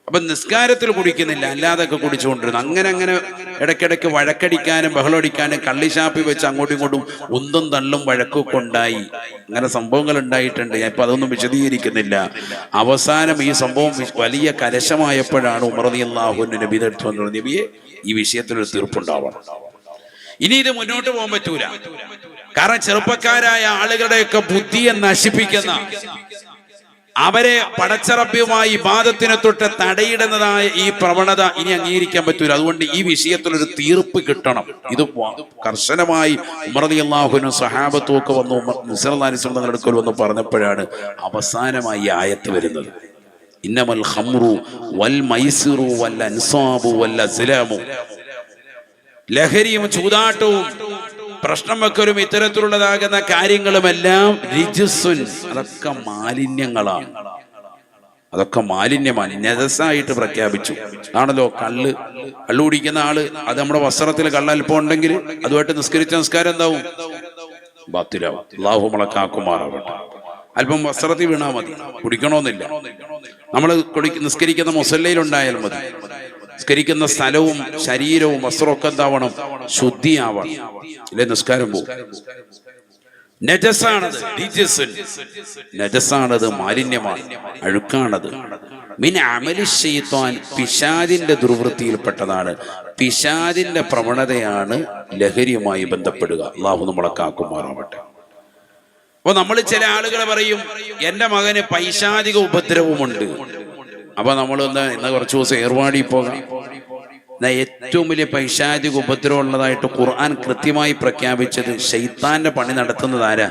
അപ്പൊ നിസ്കാരത്തിൽ കുടിക്കുന്നില്ല, അല്ലാതൊക്കെ കുടിച്ചുകൊണ്ടിരുന്നു. അങ്ങനെ ഇടയ്ക്കിടയ്ക്ക് വഴക്കടിക്കാനും ബഹളടിക്കാനും കള്ളിഷാപ്പി വെച്ച് അങ്ങോട്ടും ഇങ്ങോട്ടും ഉന്തും തള്ളും വഴക്കൊക്കെ ഉണ്ടായി. അങ്ങനെ സംഭവങ്ങൾ ഉണ്ടായിട്ടുണ്ട്. ഞാൻ ഇപ്പൊ അതൊന്നും വിശദീകരിക്കുന്നില്ല. അവസാനം ഈ സംഭവം വലിയ കലശമായപ്പോഴാണ് ഉമർ റളിയല്ലാഹു അൻഹു നബിയുടെ അടുത്ത് വന്നു, നബിയെ, ഈ വിഷയത്തിലൊരു തീർപ്പുണ്ടാവണം. ഇനി ഇത് മുന്നോട്ട് പോകാൻ പറ്റൂല. കാരണം ചെറുപ്പക്കാരായ ആളുകളുടെയൊക്കെ ബുദ്ധിയെ നശിപ്പിക്കുന്ന, അവരെ പടച്ചറബ്ബുമായി ഇബാദത്തിനെ തൊട്ട് തടയിടുന്നതായ ഈ പ്രവണത ഇനി അംഗീകരിക്കാൻ പറ്റൂല. അതുകൊണ്ട് ഈ വിഷയത്തിലൊരു തീർപ്പ് കിട്ടണം. ഇത് കർശനമായി ഉമർ റളിയല്ലാഹു അൻഹു സഹാബത്തും ഒക്കെ വന്നു നബി സല്ലല്ലാഹു അലൈഹി വസല്ലം അടുക്കൽ വന്ന് പറഞ്ഞപ്പോഴാണ് അവസാനമായി ഈ ആയത്ത് വരുന്നത്. ഇന്നമൽ ഖംറു വൽ മൈസിറു വൽ അൻസാബു വൽ അസ്ലാമു, ലഹരിയും ചൂതാട്ടവും പ്രശ്നം വെക്കലും ഇത്തരത്തിലുള്ളതാകുന്ന കാര്യങ്ങളുമെല്ലാം റിജ്സുൻ, അതൊക്കെ മാലിന്യങ്ങളാണ്. അതൊക്കെ മാലിന്യമാണ്, നജസായിട്ട് പ്രഖ്യാപിച്ചു. ആണല്ലോ കള്ള് കുടിക്കുന്ന ആള്, അത് നമ്മുടെ വസ്ത്രത്തിൽ കള്ള അല്പം ഉണ്ടെങ്കിൽ അതുമായിട്ട് നിസ്കരിച്ച നിസ്കാരം എന്താവും? ബാത്തിലാവും. അല്ലാഹു മലക്കാക്കുമാറാവട്ടെ. അല്പം വസ്ത്രത്തിൽ വീണാൽ മതി, കുടിക്കണമെന്നില്ല. നമ്മൾ നിസ്കരിക്കുന്ന മുസല്ലയിലുണ്ടായാൽ മതി. നിസ്കരിക്കുന്ന സ്ഥലവും ശരീരവും വസ്ത്രമൊക്കെ എന്താവണം? ശുദ്ധിയാവണം. ഇല്ലേ നിസ്കാരം പോകും. നജസാണത്, നജസാണത്, മാലിന്യമാണ്, അഴുക്കാണത്. മിൻ അമലി ശൈത്വാൻ, പിശാചിന്റെ ദുർവൃത്തിയിൽപ്പെട്ടതാണ്. പിശാചിന്റെ പ്രവണതയാണ് ലഹരിയുമായി ബന്ധപ്പെടുക. അല്ലാഹു നമ്മളെ കാക്കുമാറാവട്ടെ. അപ്പൊ നമ്മൾ ചില ആളുകൾ പറയും, എന്റെ മകന് പൈശാചിക ഉപദ്രവമുണ്ട്. അപ്പൊ നമ്മൾ ഇന്ന് കുറച്ച് ദിവസം ഏർവാടി പോകാം. ഏറ്റവും വലിയ പൈശാചിക ഉപദ്രവം ഉള്ളതായിട്ട് ഖുർആൻ കൃത്യമായി പ്രഖ്യാപിച്ചത് ശൈത്താന്റെ പണി നടത്തുന്നത് ആരാ?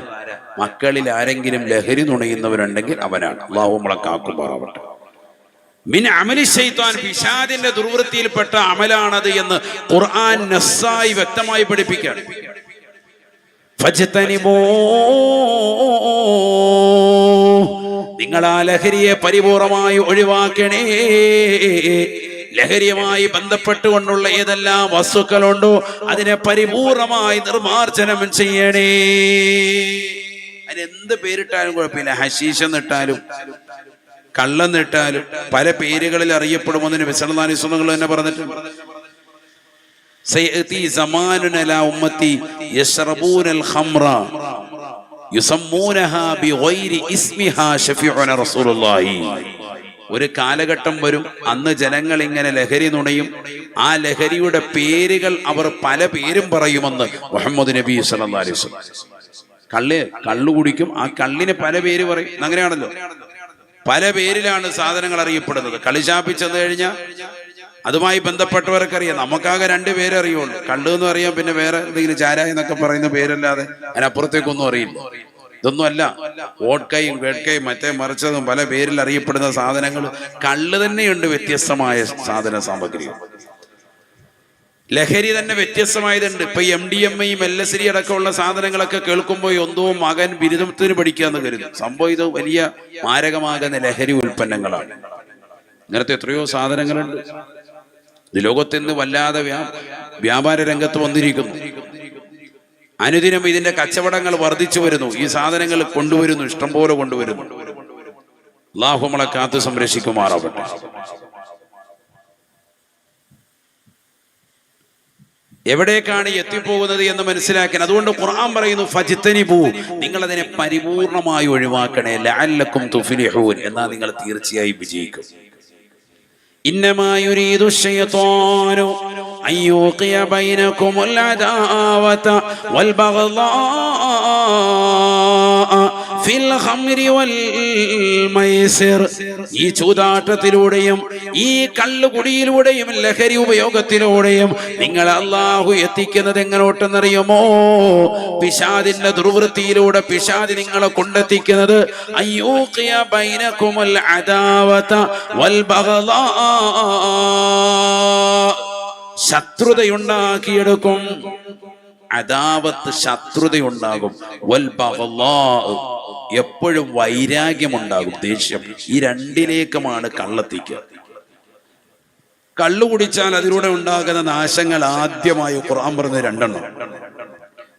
മക്കളിൽ ആരെങ്കിലും ലഹരി നുണയുന്നവരുണ്ടെങ്കിൽ അവനാണ്. അല്ലാഹു നമ്മളെ കാക്കുമാറാവട്ടെ. മിൻ അമലി ശൈത്താൻ, പിശാചിന്റെ ദുർവൃത്തിയിൽപ്പെട്ട അമലാണത് എന്ന് ഖുർആൻ നസ്സായി വ്യക്തമായി പഠിപ്പിക്കുകയാണ്. ഫജ്തനിബൂ, നിങ്ങൾ ആ ലഹരിയെ പരിപൂർണമായി ഒഴിവാക്കണേ. ലഹരിയുമായി ബന്ധപ്പെട്ടുകൊണ്ടുള്ള ഏതെല്ലാം വസ്തുക്കളുണ്ടോ അതിനെ പരിപൂർണമായി നിർമാർജനം ചെയ്യണേ. അതിനെന്ത് പേരിട്ടാലും കുഴപ്പമില്ല. ഹശീഷ് എന്നിട്ടാലും കള്ളെന്നിട്ടാലും പല പേരുകളിൽ അറിയപ്പെടുമെന്ന് നബി സല്ലല്ലാഹു അലൈഹി വസല്ലം തന്നെ പറഞ്ഞിട്ടുണ്ട്. സയഅതി സമാനുൻ അലാ ഉമ്മത്തി യശ്റബൂനൽ ഖംറ യുസമ്മൂനഹാ ബിഗൈരി ഇസ്മിഹാ ശഫീഉന റസൂലുള്ളാഹി. ഒരു കാലഘട്ടം വരും, അന്ന് ജനങ്ങൾ ഇങ്ങനെ ലഹരി നുണയും. ആ ലഹരിയുടെ പേരുകൾ അവർ പല പേരും പറയുമെന്ന് മുഹമ്മദ് നബി സല്ലല്ലാഹു അലൈഹി വസല്ലം. കള്ളു കുടിക്കും, ആ കള്ളിന് പല പേര് പറയും. അങ്ങനെയാണല്ലോ, പല പേരിലാണ് സാധനങ്ങൾ അറിയപ്പെടുന്നത്. കളിശാപ്പി ചെന്ന് കഴിഞ്ഞാൽ അതുമായി ബന്ധപ്പെട്ടവർക്കറിയാം. നമുക്കാകെ 2 പേരെ അറിയുള്ളൂ. കള്ളു എന്ന് അറിയാം, പിന്നെ വേറെ എന്തെങ്കിലും ചാരായ എന്നൊക്കെ പറയുന്ന പേരല്ലാതെ അതിനപ്പുറത്തേക്കൊന്നും അറിയില്ല. ഇതൊന്നും അല്ല. വോഡ്കയും വേഡ്കയും മറ്റേ മറിച്ചതും പല പേരിൽ അറിയപ്പെടുന്ന സാധനങ്ങൾ. കള്ള് തന്നെയുണ്ട് വ്യത്യസ്തമായ സാധന സാമഗ്രികൾ. ലഹരി തന്നെ വ്യത്യസ്തമായതുണ്ട്. ഇപ്പൊ MDMAയും LSD അടക്കമുള്ള സാധനങ്ങളൊക്കെ കേൾക്കുമ്പോൾ എന്തോ മകൻ ബിരുദത്തിന് പഠിക്കാന്ന് കരുതും. സംഭവം ഇത് വലിയ മാരകമാകുന്ന ലഹരി ഉൽപ്പന്നങ്ങളാണ്. ഇങ്ങനത്തെ എത്രയോ സാധനങ്ങളുണ്ട്. ഇത് ലോകത്തിന്ന് വല്ലാതെ വ്യാപാര രംഗത്ത് വന്നിരിക്കുന്നു. അനുദിനം ഇതിന്റെ കച്ചവടങ്ങൾ വർദ്ധിച്ചു വരുന്നു. ഈ സാധനങ്ങൾ കൊണ്ടുവരുന്നു, ഇഷ്ടംപോലെ കൊണ്ടുവരുന്നു. അല്ലാഹു നമ്മളെ കാത്ത് സംരക്ഷിക്കുമാറാവട്ടെ. എവിടേക്കാണ് എത്തിപ്പോകുന്നത് എന്ന് മനസ്സിലാക്കാൻ അതുകൊണ്ട് ഖുർആൻ പറയുന്നു, ഫജ്തനിബൂ, നിങ്ങൾ അതിനെ പരിപൂർണമായി ഒഴിവാക്കണേ. ലഅല്ലക്കും തുഫ്ലിഹൂൻ, എന്നാൽ നിങ്ങൾ തീർച്ചയായും വിജയിക്കും. ഇന്നമാ യുരീദു ശൈത്വാനു അൻ യൂഖിയ ബൈനകുമുൽ അദാവത വൽ ബഗ്ളാഅ ഫിൽ ഖംരി വൽ മൈസിർ. ഈ ചൂതാട്ടത്തിലൂടെയും ഈ കള്ളുകുടിയിലൂടെയും ലഹരി ഉപയോഗത്തിലൂടെയും നിങ്ങൾ അല്ലാഹു എത്തിക്കുന്നത് എങ്ങോട്ടെന്നറിയുമോ? പിശാചിന്റെ ദുർവൃത്തിയിലൂടെ പിശാച് നിങ്ങളെ കൊണ്ടെത്തിക്കുന്നത് അൻ യൂഖിയ ബൈനകുമുൽ അദാവത വൽ ബഗ്ളാഅ, ശത്രുതയുണ്ടാക്കിയെടുക്കും. അദാവത്ത് ശത്രുതയുണ്ടാകും, വൽ ബഗ്ളാഅ എപ്പോഴും വൈരാഗ്യമുണ്ടാകും, ദേഷ്യം. ഈ രണ്ടിലേക്കുമാണ് കള്ളെത്തിക്കുക. കള്ളു കുടിച്ചാൽ അതിലൂടെ ഉണ്ടാകുന്ന നാശങ്ങൾ ആദ്യമായി ഖുർആൻ പറഞ്ഞ രണ്ടെണ്ണം.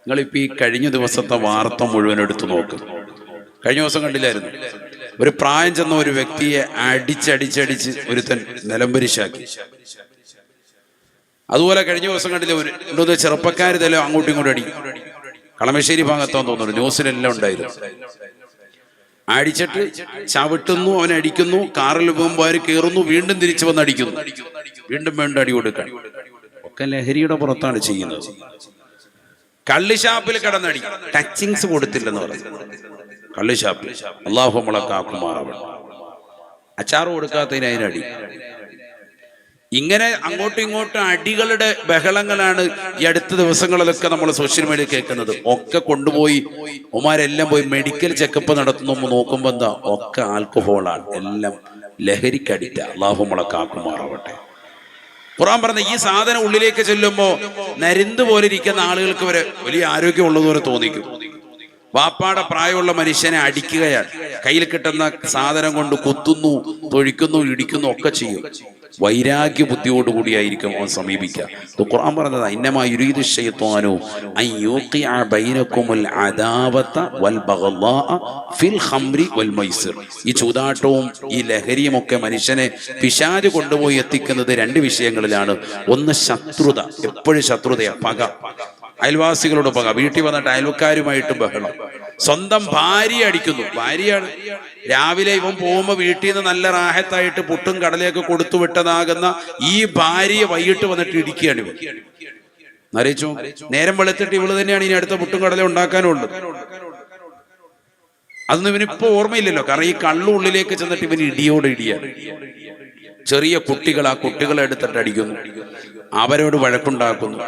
നിങ്ങളിപ്പോ ഈ കഴിഞ്ഞ ദിവസത്തെ വാർത്ത മുഴുവൻ എടുത്തു നോക്കും. കഴിഞ്ഞ ദിവസം കണ്ടില്ലായിരുന്നു, ഒരു പ്രായം ചെന്ന ഒരു വ്യക്തിയെ അടിച്ചടിച്ചടിച്ച് ഒരുത്തൻ നിലംപരിശാക്കി. അതുപോലെ കഴിഞ്ഞ ദിവസം കണ്ടില്ല, ഒരു ചെറുപ്പക്കാർ തന്നെ അങ്ങോട്ടും ഇങ്ങോട്ടും അടി. കളമശ്ശേരി ഭാഗത്താന്ന് തോന്നുന്നു, ന്യൂസിലെല്ലാം ഉണ്ടായിരുന്നു. അടിച്ചിട്ട് ചവിട്ടുന്നു, അവനെ അടിക്കുന്നു, കാറിൽ പോകുമ്പോൾ അവർ കയറുന്നു, വീണ്ടും തിരിച്ചു വന്ന് അടിക്കുന്നു, വീണ്ടും അടി കൊടുക്കാൻ. ഒക്കെ ലഹരിയുടെ പുറത്താണ് ചെയ്യുന്നത്. കള്ളിഷാപ്പിൽ കിടന്നടി, ടച്ചിങ്സ് കൊടുത്തില്ലെന്ന് പറഞ്ഞു. കള്ളിഷാപ്പിൽ അല്ലാഹു നമ്മളെ കാക്കുമാറാവണം. അച്ചാറ് കൊടുക്കാത്തതിന് അതിനടി. ഇങ്ങനെ അങ്ങോട്ടും ഇങ്ങോട്ടും അടികളുടെ ബഹളങ്ങളാണ് ഈ അടുത്ത ദിവസങ്ങളിലൊക്കെ നമ്മൾ സോഷ്യൽ മീഡിയ കേൾക്കുന്നത്. ഒക്കെ കൊണ്ടുപോയി ഉമാരെല്ലാം പോയി മെഡിക്കൽ ചെക്കപ്പ് നടത്തുന്നു. നോക്കുമ്പോ എന്താ, ഒക്കെ ആൽക്കഹോളാണ്, എല്ലാം ലഹരിക്കടിറ്റ. അല്ലാഹു നമ്മളെ കാക്കുമാറാവട്ടെ. ഖുർആൻ പറഞ്ഞ ഈ സാധനം ഉള്ളിലേക്ക് ചെല്ലുമ്പോ നരിന്ത് പോലെ ഇരിക്കുന്ന ആളുകൾക്ക് വരെ വലിയ ആരോഗ്യമുള്ളതുപോലെ തോന്നിക്കും. വാപ്പാടെ പ്രായമുള്ള മനുഷ്യനെ അടിക്കുകയാണ്, കയ്യിൽ കിട്ടുന്ന സാധനം കൊണ്ട് കുത്തുന്നു, തൊഴിക്കുന്നു, ഇടിക്കുന്നു, ഒക്കെ ചെയ്യും. വൈരാഗ്യ ബുദ്ധിയോടുകൂടിയായിരിക്കും അവൻ സമീപിക്കുക. ഖുർആൻ പറഞ്ഞത് ഇന്നമാ യുരീദു ശൈത്വാനു അൻ യൂഖിഅ ബൈനകുമുൽ അദാവത വൽ ബഗ്ളാഅ ഫിൽ ഖംരി വൽ മൈസിർ. ഈ ചൂതാട്ടവും ഈ ലഹരിയും ഒക്കെ മനുഷ്യനെ പിശാച് കൊണ്ടുപോയി എത്തിക്കുന്നത് രണ്ട് വിഷയങ്ങളിലാണ്. ഒന്ന് ശത്രുത, എപ്പോഴും ശത്രുതയാ, പക, അയൽവാസികളോട് പക, വീട്ടിൽ വന്നിട്ട് അയൽക്കാരുമായിട്ട് ബഹളം, സ്വന്തം ഭാര്യ അടിക്കുന്നു. ഭാര്യയാണ് രാവിലെ ഇവൻ പോകുമ്പോ വീട്ടിൽ നിന്ന് നല്ല റാഹത്തായിട്ട് പുട്ടും കടലയൊക്കെ കൊടുത്തു വിട്ടതാകുന്ന ഈ ഭാര്യ വൈകിട്ട് വന്നിട്ട് ഇടിക്കുകയാണ് ഇവൻ. നരയിച്ചു നേരം വെളുത്തിട്ട് ഇവള് തന്നെയാണ് ഇനി അടുത്ത പുട്ടും കടല ഉണ്ടാക്കാനുള്ളത്. അതൊന്നും ഇവനിപ്പോ ഓർമ്മയില്ലല്ലോ, കാരണം ഈ കള്ളുള്ളിലേക്ക് ചെന്നിട്ട് ഇവന് ഇടിയോട് ഇടിയാണ്. ചെറിയ കുട്ടികൾ, ആ കുട്ടികളെ എടുത്തിട്ട് അടിക്കുന്നു, അവരോട് വഴക്കുണ്ടാക്കുന്നു,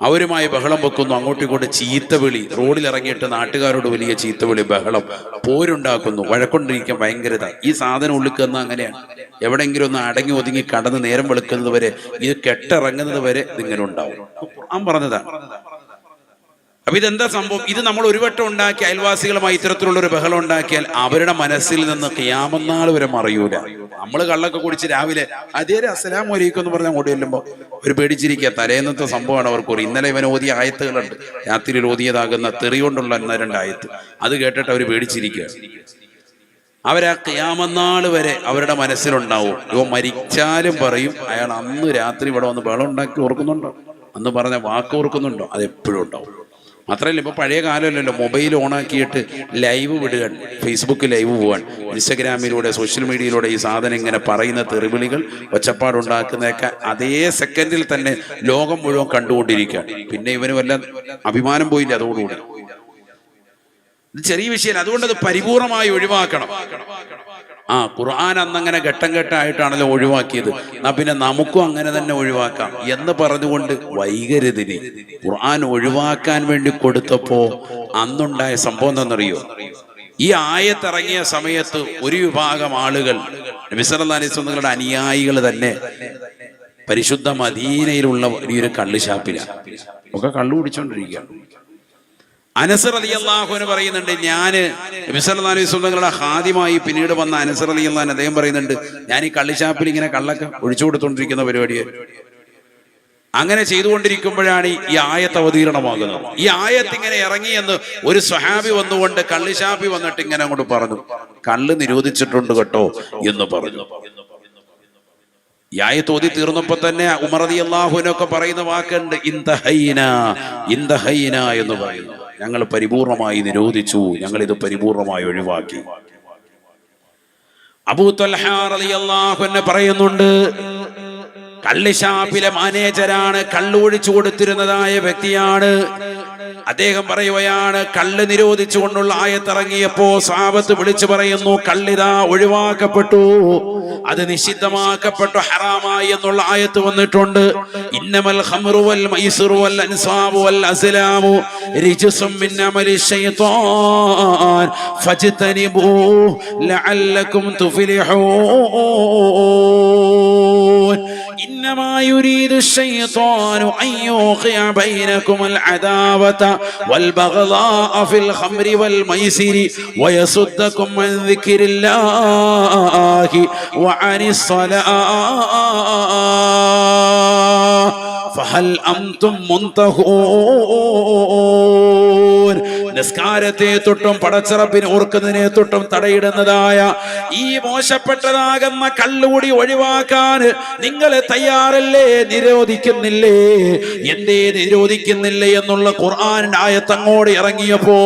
അവരുമായി ബഹളം വെക്കുന്നു, അങ്ങോട്ടും ഇങ്ങോട്ട് ചീത്തവിളി, റോഡിൽ ഇറങ്ങിയിട്ട് നാട്ടുകാരോട് വലിയ ചീത്തവിളി, ബഹളം, പോരുണ്ടാക്കുന്നു, വഴക്കൊണ്ടിരിക്കാൻ ഭയങ്കരത. ഈ സാധനം ഉള്ളിൽ കന്ന് അങ്ങനെയാണ്. എവിടെയെങ്കിലും ഒന്ന് അടങ്ങി ഒതുങ്ങി കടന്ന് നേരം വെളുക്കുന്നത് വരെ, ഇത് കെട്ടിറങ്ങുന്നത് വരെ ഇതിങ്ങനെ ഉണ്ടാവും. ഞാൻ പറഞ്ഞതാണ്. അപ്പൊ ഇതെന്താ സംഭവം? ഇത് നമ്മൾ ഒരു വട്ടം ഉണ്ടാക്കി അയൽവാസികളുമായി ഇത്തരത്തിലുള്ള ഒരു ബഹളം ഉണ്ടാക്കിയാൽ അവരുടെ മനസ്സിൽ നിന്ന് ഖിയാമത്ത് നാൾ വരെ മറയൂല. നമ്മൾ കള്ളൊക്കെ കുടിച്ച് രാവിലെ അതേ അസ്സലാമു അലൈക്കും എന്ന് പറഞ്ഞാൽ അങ്ങോട്ട് ചെല്ലുമ്പോൾ ഒരു പേടിച്ചിരിക്കുക. തലേന്നത്തെ സംഭവമാണ് അവർക്ക്. ഇന്നലെ ഇവൻ ഓതിയ ആയത്തുകളുണ്ട്, രാത്രിയിൽ ഓതിയതാകുന്ന തെറി കൊണ്ടുള്ള 1-2 ആയത്ത്, അത് കേട്ടിട്ട് അവർ പേടിച്ചിരിക്കുക. അവരാ ഖിയാമത്ത് നാൾ വരെ അവരുടെ മനസ്സിലുണ്ടാവും. ഇവ മരിച്ചാലും പറയും അയാൾ അന്ന് രാത്രി ഇവിടെ വന്ന് ബഹളം ഉണ്ടാക്കി ഓർക്കുന്നുണ്ടോ, അന്ന് പറഞ്ഞ വാക്ക് ഓർക്കുന്നുണ്ടോ, അതെപ്പോഴും ഉണ്ടാവും. മാത്രമല്ല, ഇപ്പൊ പഴയ കാലമല്ലല്ലോ, മൊബൈൽ ഓണാക്കിയിട്ട് ലൈവ് വിടുകയാണ്, ഫേസ്ബുക്ക് ലൈവ് പോവാൻ, ഇൻസ്റ്റഗ്രാമിലൂടെ, സോഷ്യൽ മീഡിയയിലൂടെ ഈ സാധനം ഇങ്ങനെ പറയുന്ന തെറിവിളികൾ, ഒച്ചപ്പാടുണ്ടാക്കുന്നതൊക്കെ അതേ സെക്കൻഡിൽ തന്നെ ലോകം മുഴുവൻ കണ്ടുകൊണ്ടിരിക്കുകയാണ്. പിന്നെ ഇവന് വല്ല അഭിമാനം പോയില്ല അതോടുകൂടി. ഇത് ചെറിയ വിഷയം, അതുകൊണ്ട് അത് പരിപൂർണമായി ഒഴിവാക്കണം. ഖുർആൻ അന്നങ്ങനെ ഘട്ടം ഘട്ടമായിട്ടാണല്ലോ ഒഴിവാക്കിയത്. എന്നാ പിന്നെ നമുക്കും അങ്ങനെ തന്നെ ഒഴിവാക്കാം എന്ന് പറഞ്ഞുകൊണ്ട് വൈകരുതിന് ഖുർആൻ ഒഴിവാക്കാൻ വേണ്ടി കൊടുത്തപ്പോ അന്നുണ്ടായ സംഭവം എന്താണെന്നറിയോ? ഈ ആയത്തിറങ്ങിയ സമയത്ത് ഒരു വിഭാഗം ആളുകൾ, നബി സല്ലല്ലാഹു അലൈഹി വസല്ലമയുടെ അനുയായികൾ തന്നെ, പരിശുദ്ധ മദീനയിലുള്ള ഒരു കള്ളുഷാപ്പിലാണ് ഒക്കെ കള്ളു കുടിച്ചോണ്ടിരിക്കുകയാണ്. അനസ് റളിയല്ലാഹു അൻഹു പറയുന്നുണ്ട്, ഞാന് നബി സല്ലല്ലാഹു അലൈഹി വസല്ലമയുടെ ഖാദിമായി പിന്നീട് വന്ന അനസ് റളിയല്ലാഹു അൻഹു അദ്ദേഹം പറയുന്നുണ്ട്, ഞാൻ ഈ കള്ളിഷാപ്പിൽ ഇങ്ങനെ കള്ളൊക്കെ ഒഴിച്ചു കൊടുത്തോണ്ടിരിക്കുന്ന പരിപാടിയെ. അങ്ങനെ ചെയ്തുകൊണ്ടിരിക്കുമ്പോഴാണ് ഈ ആയത്ത് അവതീർണമാകുന്നത്. ഈ ആയത്ത് ഇങ്ങനെ ഇറങ്ങിയെന്ന് ഒരു സ്വഹാബി വന്നുകൊണ്ട് കള്ളിഷാപ്പി വന്നിട്ട് ഇങ്ങനെ അങ്ങോട്ട് പറഞ്ഞു, കള്ള് നിരോധിച്ചിട്ടുണ്ട് കേട്ടോ എന്ന് പറഞ്ഞു. ഈ ആയത്ത് ഓതി തീർന്നപ്പോ തന്നെ ഉമർ റളിയല്ലാഹു അൻഹു ഒക്കെ പറയുന്ന വാക്കുണ്ട്, ഇന്തഹൈന എന്ന് പറയുന്നു. ഞങ്ങൾ പരിപൂർണമായി നിരോധിച്ചു, ഞങ്ങൾ ഇത് പരിപൂർണമായി ഒഴിവാക്കി. അബൂ ത്വൽഹ റളിയല്ലാഹു അൻഹു പറയുന്നുണ്ട്, കള്ളിഷാപ്പിലെ മാനേജരാണ്, കള്ളൊഴിച്ചു കൊടുത്തിരുന്നതായ വ്യക്തിയാണ്. അദ്ദേഹം പറയുകയാണ്, കള്ള് നിരോധിച്ചുകൊണ്ടുള്ള ആയത്തിറങ്ങിയപ്പോ സ്വഹാബത്ത് വിളിച്ചു പറയുന്നു, കള്ളിതാ ഒഴിവാക്കപ്പെട്ടു, അത് നിഷിദ്ധമാക്കപ്പെട്ടു, ഹറാമായി എന്നുള്ള ആയത്ത് വന്നിട്ടുണ്ട്. ഇന്നമൽ ഖംറു വൽ മൈസിറു വൽ അൻസാബു വൽ അസ്ലാമു റിജ്സും മിൻ അമലി ശൈത്താൻ ഫജ്തനിബൂ ലഅല്ലകും തുഫ്ലിഹൂൻ. ഇന്നമാ യുരീദു ശൈത്താനു അൻ യൂഖിഅ ബൈനകുമുൽ അദാവത വൽ ബഗ്ളാഅ ഫിൽ ഖംറി വൽ മൈസിരി വയസുദ്ദകും അൻ ദിക്രില്ലാഹി വഅനിസ് സ്വലാഹ് ഫഹൽ അൻതും മുൻതഹൂൻ. നിസ്കാരത്തെ തൊട്ടും പടച്ചറപ്പിനെ ഓർക്കുന്നതിനെ തൊട്ടും തടയിടുന്നതായ ഈ മോശപ്പെട്ടതാകുന്ന കള്ളുകൂടി ഒഴിവാക്കാൻ നിങ്ങൾ തയ്യാറല്ലേ? നിരോധിക്കുന്നില്ലേ? എന്തേ നിരോധിക്കുന്നില്ലേ എന്നുള്ള ഖുർആനിന്റെ ആയത്തങ്ങോട് ഇറങ്ങിയപ്പോ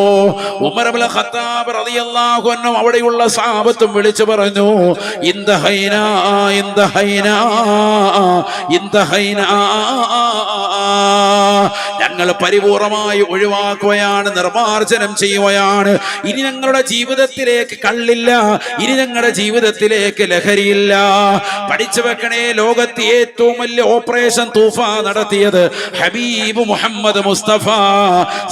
ഉമർ ഇബ്നു ഖത്താബ് റളിയല്ലാഹു അൻഹു അവിടെയുള്ള സ്വഹാബത്തും വിളിച്ചു പറഞ്ഞു, ഇന്തഹൈനാ ഇന്തഹൈനാ ഇന്തഹൈനാ, ഞങ്ങൾ പരിപൂർണമായി ഒഴിവാക്കുകയാണ്, നിർമാർജനം ചെയ്യുകയാണ്. ഇനി ഞങ്ങളുടെ ജീവിതത്തിലേക്ക് കള്ളില്ല, ഇനി ഞങ്ങളുടെ ജീവിതത്തിലേക്ക് ലഹരിയില്ല. പഠിച്ചു വെക്കണേ, ലോകത്ത് ഏറ്റവും വലിയ ഓപ്പറേഷൻ തൂഫാൻ നടത്തിയത് ഹബീബ് മുഹമ്മദ് മുസ്തഫ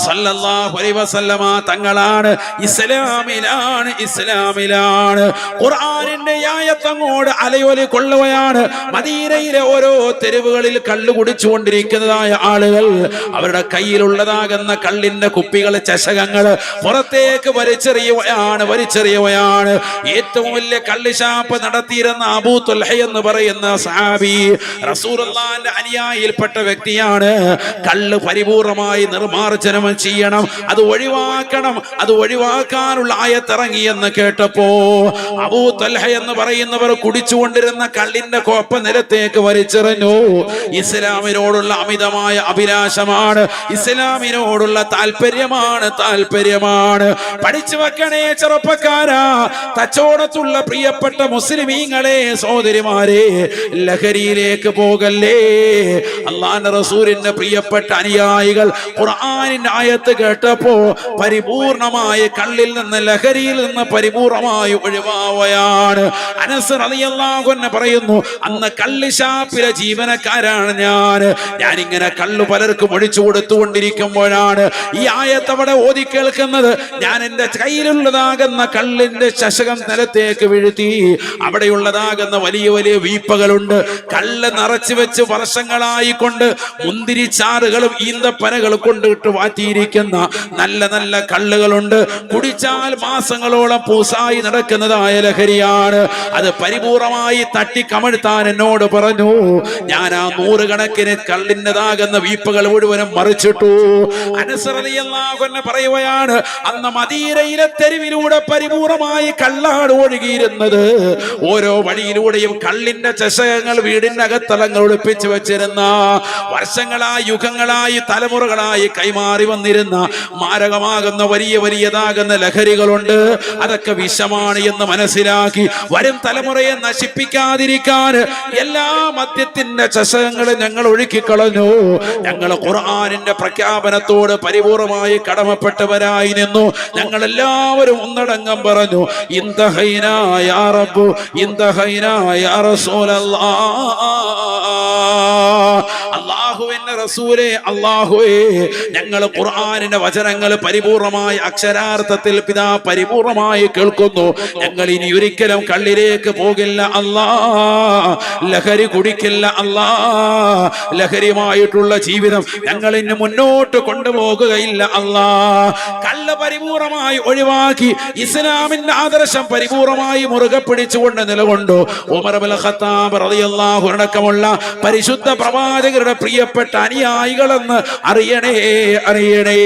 സല്ലല്ലാഹു അലൈഹി വസല്ലമ തങ്ങളാണ്. ഇസ്ലാമിലാണ്, ഇസ്ലാമിലാണ്. ഖുർആനിന്റെ ആയത്തങ്ങോട് അലയൊലി കൊള്ളുകയാണ്. മദീനയിലെ ഓരോ തെരുവുകളിൽ കള്ളു കുടിച്ചുകൊണ്ടിരിക്കുന്നതായ ആളുകൾ അവരുടെ കയ്യിലുള്ളതാകുന്ന കള്ളിന്റെ കുപ്പികൾ, ചഷകങ്ങൾ പുറത്തേക്ക് വലിച്ചെറിയുകയാണ്. ഏറ്റവും വലിയ കള്ളിഷാപ്പ് നടത്തിയിരുന്ന അബൂ ത്വൽഹ എന്ന് പറയുന്ന സഹാബി റസൂലുള്ളാഹിന്റെ അനുയായിയിൽപ്പെട്ട വ്യക്തിയാണ്. കള്ള് പരിപൂർണമായി നിർമാർജനം ചെയ്യണം, അത് ഒഴിവാക്കണം, അത് ഒഴിവാക്കാനുള്ള ആയത്തിറങ്ങി എന്ന് കേട്ടപ്പോ അബൂ ത്വൽഹ എന്ന് പറയുന്നവർ കുടിച്ചുകൊണ്ടിരുന്ന കള്ളിന്റെ കോപ്പ നിലത്തേക്ക് വലിച്ചെറിഞ്ഞു. ഇസ്ലാമിനോടുള്ള അമിതമായ അഭിലാഷമാണ്, ഇസ്ലാമിനോടുള്ള താല്പര്യമാണ്. പഠിച്ചു വെക്കണേ ചെറുപ്പക്കാരാ, കച്ചവടത്തുള്ള പ്രിയപ്പെട്ട മുസ്ലിമീങ്ങളെ, സഹോദരിമാരെ, ലഹരിയിലേക്ക് പോകല്ലേ. അല്ലാഹുവിന്റെ റസൂലിന്റെ പ്രിയപ്പെട്ട അനുയായികൾ ഖുർആനിന്റെ ആയത്ത് കേട്ടപ്പോ പരിപൂർണമായ കള്ളിൽ നിന്ന്, ലഹരിയിൽ നിന്ന് പരിപൂർണമായി ഒഴിവാവുകയാണ്. അനസ് റളിയല്ലാഹു അൻഹു പറയുന്നു, അന്ന് കള്ളിഷാപ്പിലെ ജീവനക്കാരാണ് ഞാനിങ്ങനെ കള്ളു പലർക്കും ഒഴിച്ചു കൊടുത്തുകൊണ്ടിരിക്കുമ്പോഴാണ് ഈ ആയത്ത് അവിടെ ഓതി കേൾക്കുന്നത്. ഞാൻ എന്റെ കയ്യിലുള്ളതാകുന്ന കള്ളിന്റെ ചഷകം നിലത്തേക്ക് വീഴ്ത്തി. അവിടെയുള്ളതാകുന്ന വലിയ വലിയ വീപ്പകളുണ്ട്, കള്ള് നിറച്ചു വെച്ച് വർഷങ്ങളായിക്കൊണ്ട് മുന്തിരിച്ചാറുകളും ഈന്തപ്പനകളും കൊണ്ടിട്ട് വാറ്റിയിരിക്കുന്ന നല്ല നല്ല കള്ളുകളുണ്ട്. കുടിച്ചാൽ മാസങ്ങളോളം പൂസായി നടക്കുന്നതായ ലഹരിയാണ്. അത് പരിപൂർണമായി തട്ടിക്കമഴ്ത്താൻ എന്നോട് പറഞ്ഞു. ഞാൻ ആ നൂറുകണക്കിന് കള്ളിൻ്റെതാകുന്ന വീപ്പകൾ മുഴുവനും മറിച്ചിട്ടു. അനസ് റളിയല്ലാഹു അൻഹു പറയുകയാണ്, അന്ന് മദീനയിലെ തെരുവിലൂടെ പരിപൂർണമായി കള്ളാണ് ഒഴുകിയിരുന്നത്. ഓരോ വഴിയിലൂടെയും കള്ളിന്റെ ചഷകങ്ങൾ വീടിന്റെ അകത്തളങ്ങൾ ഒളിപ്പിച്ചു വെച്ചിരുന്ന, വർഷങ്ങളായി യുഗങ്ങളായി തലമുറകളായി കൈമാറി വന്നിരുന്ന മാരകമാകുന്ന വലിയ വലിയതാകുന്ന ലഹരികളുണ്ട്. അതൊക്കെ വിഷമാണ് എന്ന് മനസ്സിലാക്കി വരും തലമുറയെ നശിപ്പിക്കാതിരിക്കാൻ എല്ലാ മദ്യത്തിന്റെ ചഷകങ്ങളും ഞങ്ങൾ ഒഴുക്കിക്കളഞ്ഞു. ഞങ്ങൾ ഖുർആനിന്റെ പ്രഖ്യാപനത്തോട് പരിപൂർണമായി കടമപ്പെട്ടവരായി നിന്നു. ഞങ്ങൾ എല്ലാവരും ഒന്നടങ്കം പറഞ്ഞു, ഇന്തഹൈനാ യാ റബ്ബു, ഇന്തഹൈനാ യാ റസൂലല്ലാഹ്. അല്ലാഹുവിന്റെ റസൂലേ, അല്ലാഹുവേ, ഞങ്ങൾ ഖുർആനിന്റെ വചനങ്ങൾ പരിപൂർണമായി അക്ഷരാർത്ഥത്തിൽ പിതാ പരിപൂർണമായി കേൾക്കുന്നു. ഞങ്ങൾ ഇനി ഒരിക്കലും കള്ളിലേക്ക് പോകില്ല അല്ലാ, ലഹരി കുടിക്കില്ല അല്ലാ, ലഹരിയുമായിട്ടുള്ള ജീവിതം ഞങ്ങൾ ഇനി മുന്നോട്ട് കൊണ്ടുപോകുകയില്ല അല്ലാ. കള്ള പരിപൂർണമായി ഒഴിവാക്കി ഇസ്ലാമിന്റെ ആദർശം പരിപൂർണമായി മുറുകെ പിടിച്ചുകൊണ്ട് നിലകൊണ്ടു ഉമർ ഇബ്നു ഖത്താബ് റളിയല്ലാഹു അൻഹു അടക്കമുള്ള പരിശുദ്ധ പ്രവാചകരുടെ പ്രിയപ്പെട്ട അനുയായികളെന്ന് അറിയണേ.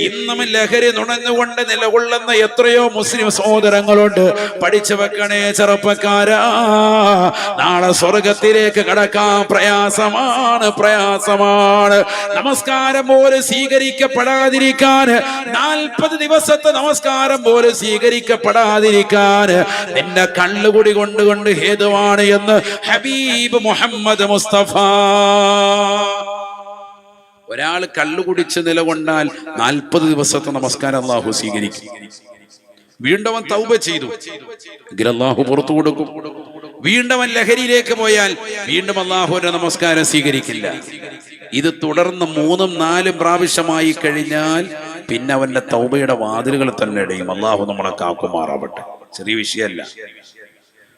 ഇന്നും ലഹരി നുണഞ്ഞുകൊണ്ട് നിലകൊള്ളുന്ന എത്രയോ മുസ്ലിം സഹോദരങ്ങളുണ്ട്. പഠിച്ചു വെക്കണേ ചെറുപ്പക്കാരാ, നാളെ സ്വർഗത്തിലേക്ക് കടക്കാൻ പ്രയാസമാണ്. നമസ്കാരം പോലും സ്വീകരിക്കപ്പെടാതിരിക്കാൻ, 40 ദിവസത്തെ നമസ്കാരം പോലും സ്വീകരിക്കപ്പെടാതിരിക്കാൻ നിന്റെ കള്ളുകുടി കൊണ്ട് ഹേതുവാണ് എന്ന് ഹബീബ് മുഹമ്മദ് മുസ്തഫ. ഒരാൾ കള്ളുകുടിച്ച് നിലകൊണ്ടാൽ 40 ദിവസത്തെ നമസ്കാരം അല്ലാഹു സ്വീകരിക്കും. വീണ്ടും അവൻ തൗബ ചെയ്തു, അല്ലാഹു പുറത്തു കൊടുക്കും. വീണ്ടും അവൻ ലഹരിയിലേക്ക് പോയാൽ വീണ്ടും അല്ലാഹുവിന്റെ നമസ്കാരം സ്വീകരിക്കില്ല. ഇത് തുടർന്ന് 3-4 പ്രാവശ്യമായി കഴിഞ്ഞാൽ പിന്നെ അവന്റെ തൗബയുടെ വാതിലുകൾ തന്നെ ഇടയും. അല്ലാഹു നമ്മളെ കാക്കുമാറാവട്ടെ. ചെറിയ വിഷയമല്ല.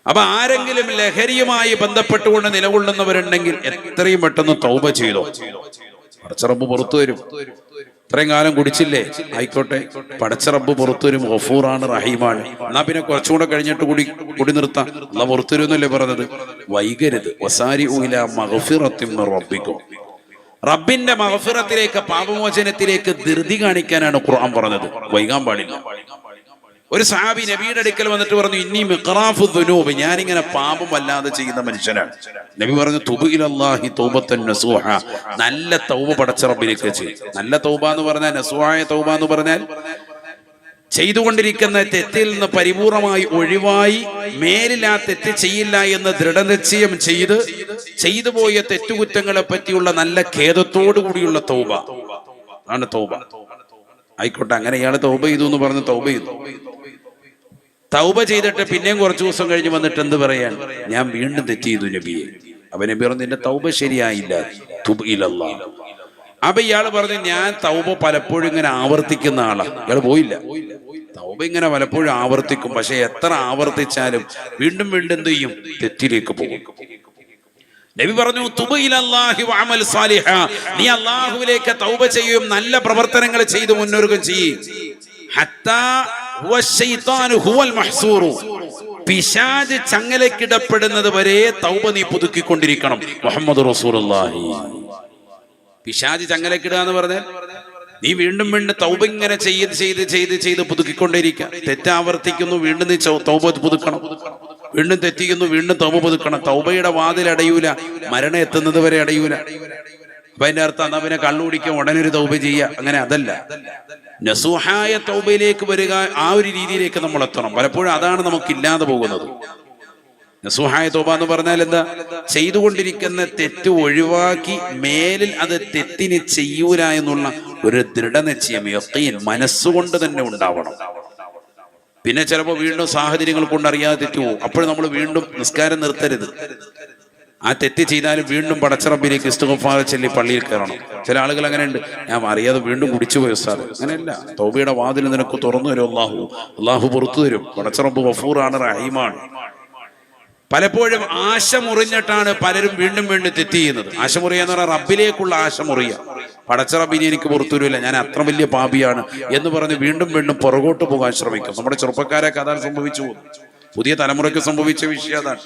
അപ്പൊ ആരെങ്കിലും ലഹരിയുമായി ബന്ധപ്പെട്ടുകൊണ്ട് നിലകൊള്ളുന്നവരുണ്ടെങ്കിൽ എത്രയും പെട്ടെന്ന് തൗബ ചെയ്തോ. പടച്ചറബ് പുറത്തു വരും. ഇത്രയും കാലം കുടിച്ചില്ലേ, ആയിക്കോട്ടെ, പടച്ചറബ് പുറത്തു വരും. ഗഫൂറാണ്, റഹീമാണ്. എന്നാ പിന്നെ കുറച്ചുകൂടെ കഴിഞ്ഞിട്ട് കുടി നിർത്താം. അല്ലാഹു പുറത്തു വരുന്നല്ലേ പറഞ്ഞത്. വൈകരുത്. വസാരിഉ ഇലാ മഗ്ഫിറത്തിൻ മിർ റബ്ബിക്കും. റബ്ബിന്റെ മഗ്ഫിറത്തിലേക്ക്, പാപമോചനത്തിലേക്ക് ധൃതി കാണിക്കാനാണ് ഖുർആൻ പറഞ്ഞത്. വൈകാൻ പാടില്ല. ഒരു സഹാബി നബിയുടെ അടുക്കൽ വന്നിട്ട് പറഞ്ഞു, ഇന്നി മിഖ്റാഫു ദുനൂബ്, ഞാനിങ്ങനെ പാപം വല്ലാതെ ചെയ്യുന്ന മനുഷ്യനാണ്. നബി പറഞ്ഞു, തുബ് ഇലല്ലാഹി തൗബത്തൻ നസൂഹ, നല്ല തൗബ പടച്ച റബ്ബിലേക്ക് ചെയ്യും. നല്ല തൗബ എന്ന് പറഞ്ഞാൽ, നസൂഹായ തൗബ എന്ന് പറഞ്ഞാൽ ചെയ്തുകൊണ്ടിരിക്കുന്ന തെറ്റിൽ നിന്ന് പരിപൂർണമായി ഒഴിവായി മേലിൽ ആ തെറ്റ് ചെയ്യില്ല എന്ന് ദൃഢനിശ്ചയം ചെയ്തു പോയ തെറ്റുകുറ്റങ്ങളെ പറ്റിയുള്ള നല്ല ഖേദത്തോടു കൂടിയുള്ള തൗബ ആണ് തൗബ. ആയിക്കോട്ടെ, അങ്ങനെ ഇയാൾ തൗബ ചെയ്തു എന്ന് പറഞ്ഞ് തൗബ ചെയ്തു. തൗബ ചെയ്തിട്ട് പിന്നെയും കുറച്ചു ദിവസം കഴിഞ്ഞ് വന്നിട്ട് എന്ത് പറയാൻ, ഞാൻ വീണ്ടും തെറ്റ് ചെയ്തു നബിയെ. അപ്പൊ നബി പറഞ്ഞു, നിന്റെ തൗബ ശരിയായില്ല, തുബ് ഇലല്ലാഹ്. അപ്പൊ ഇയാൾ പറഞ്ഞു, ഞാൻ തൗബ പലപ്പോഴും ഇങ്ങനെ ആവർത്തിക്കുന്ന ആളാ. ഇയാൾ പോയില്ല. തൗബ ഇങ്ങനെ പലപ്പോഴും ആവർത്തിക്കും. പക്ഷെ എത്ര ആവർത്തിച്ചാലും വീണ്ടും എന്ത് ചെയ്യും, തെറ്റിലേക്ക് പോകും. നബി പറഞ്ഞു, തുബ് ഇലല്ലാഹി വഅമൽ സാലിഹ, നീ അല്ലാഹുവിലേക്ക് തൗബ ചെയ്യും, നല്ല പ്രവർത്തനങ്ങൾ ചെയ്ത് മുന്നോട്ട് ചെയ്യും. ഹത്താ വശൈത്താനു ഹുവൽ മഹ്സൂറു, പിശാച് ചങ്ങലക്കിടപ്പെടുന്നത് വരെ തൗബ നീ പുതുക്കിക്കൊണ്ടിരിക്കണം. മുഹമ്മദ് റസൂലുള്ളാഹി. പിശാച് ചങ്ങലക്കിടുക എന്ന് പറഞ്ഞാൽ നീ വീണ്ടും തൗബ ഇങ്ങനെ ചെയ്ത് പുതുക്കിക്കൊണ്ടേയിരിക്കുക. തെറ്റാവർത്തിക്കുന്നു, വീണ്ടും നീ തൗബ പുതുക്കണം. വീണ്ടും തെറ്റിക്കുന്നു, വീണ്ടും തൗബ പുതുക്കണം. തൗബയുടെ വാതിൽ അടയൂല, മരണം എത്തുന്നത് വരെ അടയൂല. അപ്പൊ അതിന്റെ അർത്ഥം എന്നാ പിന്നെ കള്ളുകുടിക്കാൻ ഉടനെ ഒരു തൗബ ചെയ്യുക, അങ്ങനെ അതല്ല. നസൂഹായ തൗബയിലേക്ക് വരിക, ആ ഒരു രീതിയിലേക്ക് നമ്മൾ എത്തണം. പലപ്പോഴും അതാണ് നമുക്കില്ലാതെ പോകുന്നത്. നസൂഹായ തൗബ എന്ന് പറഞ്ഞാൽ എന്താ, ചെയ്തുകൊണ്ടിരിക്കുന്ന തെറ്റ് ഒഴിവാക്കി മേലിൽ അത് തെറ്റിന് ചെയ്യൂല എന്നുള്ള ഒരു ദൃഢനിശ്ചയം, യഖീൻ മനസ്സുകൊണ്ട് തന്നെ ഉണ്ടാവണം. പിന്നെ ചിലപ്പോൾ വീണ്ടും സാഹചര്യങ്ങൾ കൊണ്ട് അറിയാതെ തെറ്റുപോകും. അപ്പോൾ നമ്മൾ വീണ്ടും നിസ്കാരം നിർത്തരുത്. ആ തെറ്റ് ചെയ്താലും വീണ്ടും പടച്ചറബിലേക്ക് ഇസ്തിഗ്ഫാർ ചൊല്ലി പള്ളിയിൽ കയറണം. ചില ആളുകൾ അങ്ങനെ ഉണ്ട്, ഞാൻ അറിയാതെ വീണ്ടും കുടിച്ചു പോയി ഉസ്താദ്. അങ്ങനെയല്ല, തൗബയുടെ വാതിൽ നിനക്ക് തുറന്നു തരും അല്ലാഹു പുറത്തു തരും. പടച്ചറബ് ഗഫൂറാണ്, റഹീമാണ്. പലപ്പോഴും ആശ മുറിഞ്ഞിട്ടാണ് പലരും വീണ്ടും തെറ്റ് ചെയ്യുന്നത്. ആശ മുറിയെന്ന് പറഞ്ഞാൽ റബ്ബിലേക്കുള്ള ആശ മുറിയ. പടച്ചറബിനെ എനിക്ക് പുറത്തു വരില്ല, ഞാൻ അത്ര വലിയ പാപിയാണ് എന്ന് പറഞ്ഞ് വീണ്ടും പുറകോട്ട് പോകാൻ ശ്രമിക്കും. നമ്മുടെ ചെറുപ്പക്കാരൊക്കെ അതാണ് സംഭവിച്ചു പോകുന്നത്. പുതിയ തലമുറയ്ക്ക് സംഭവിച്ച വിഷയം അതാണ്.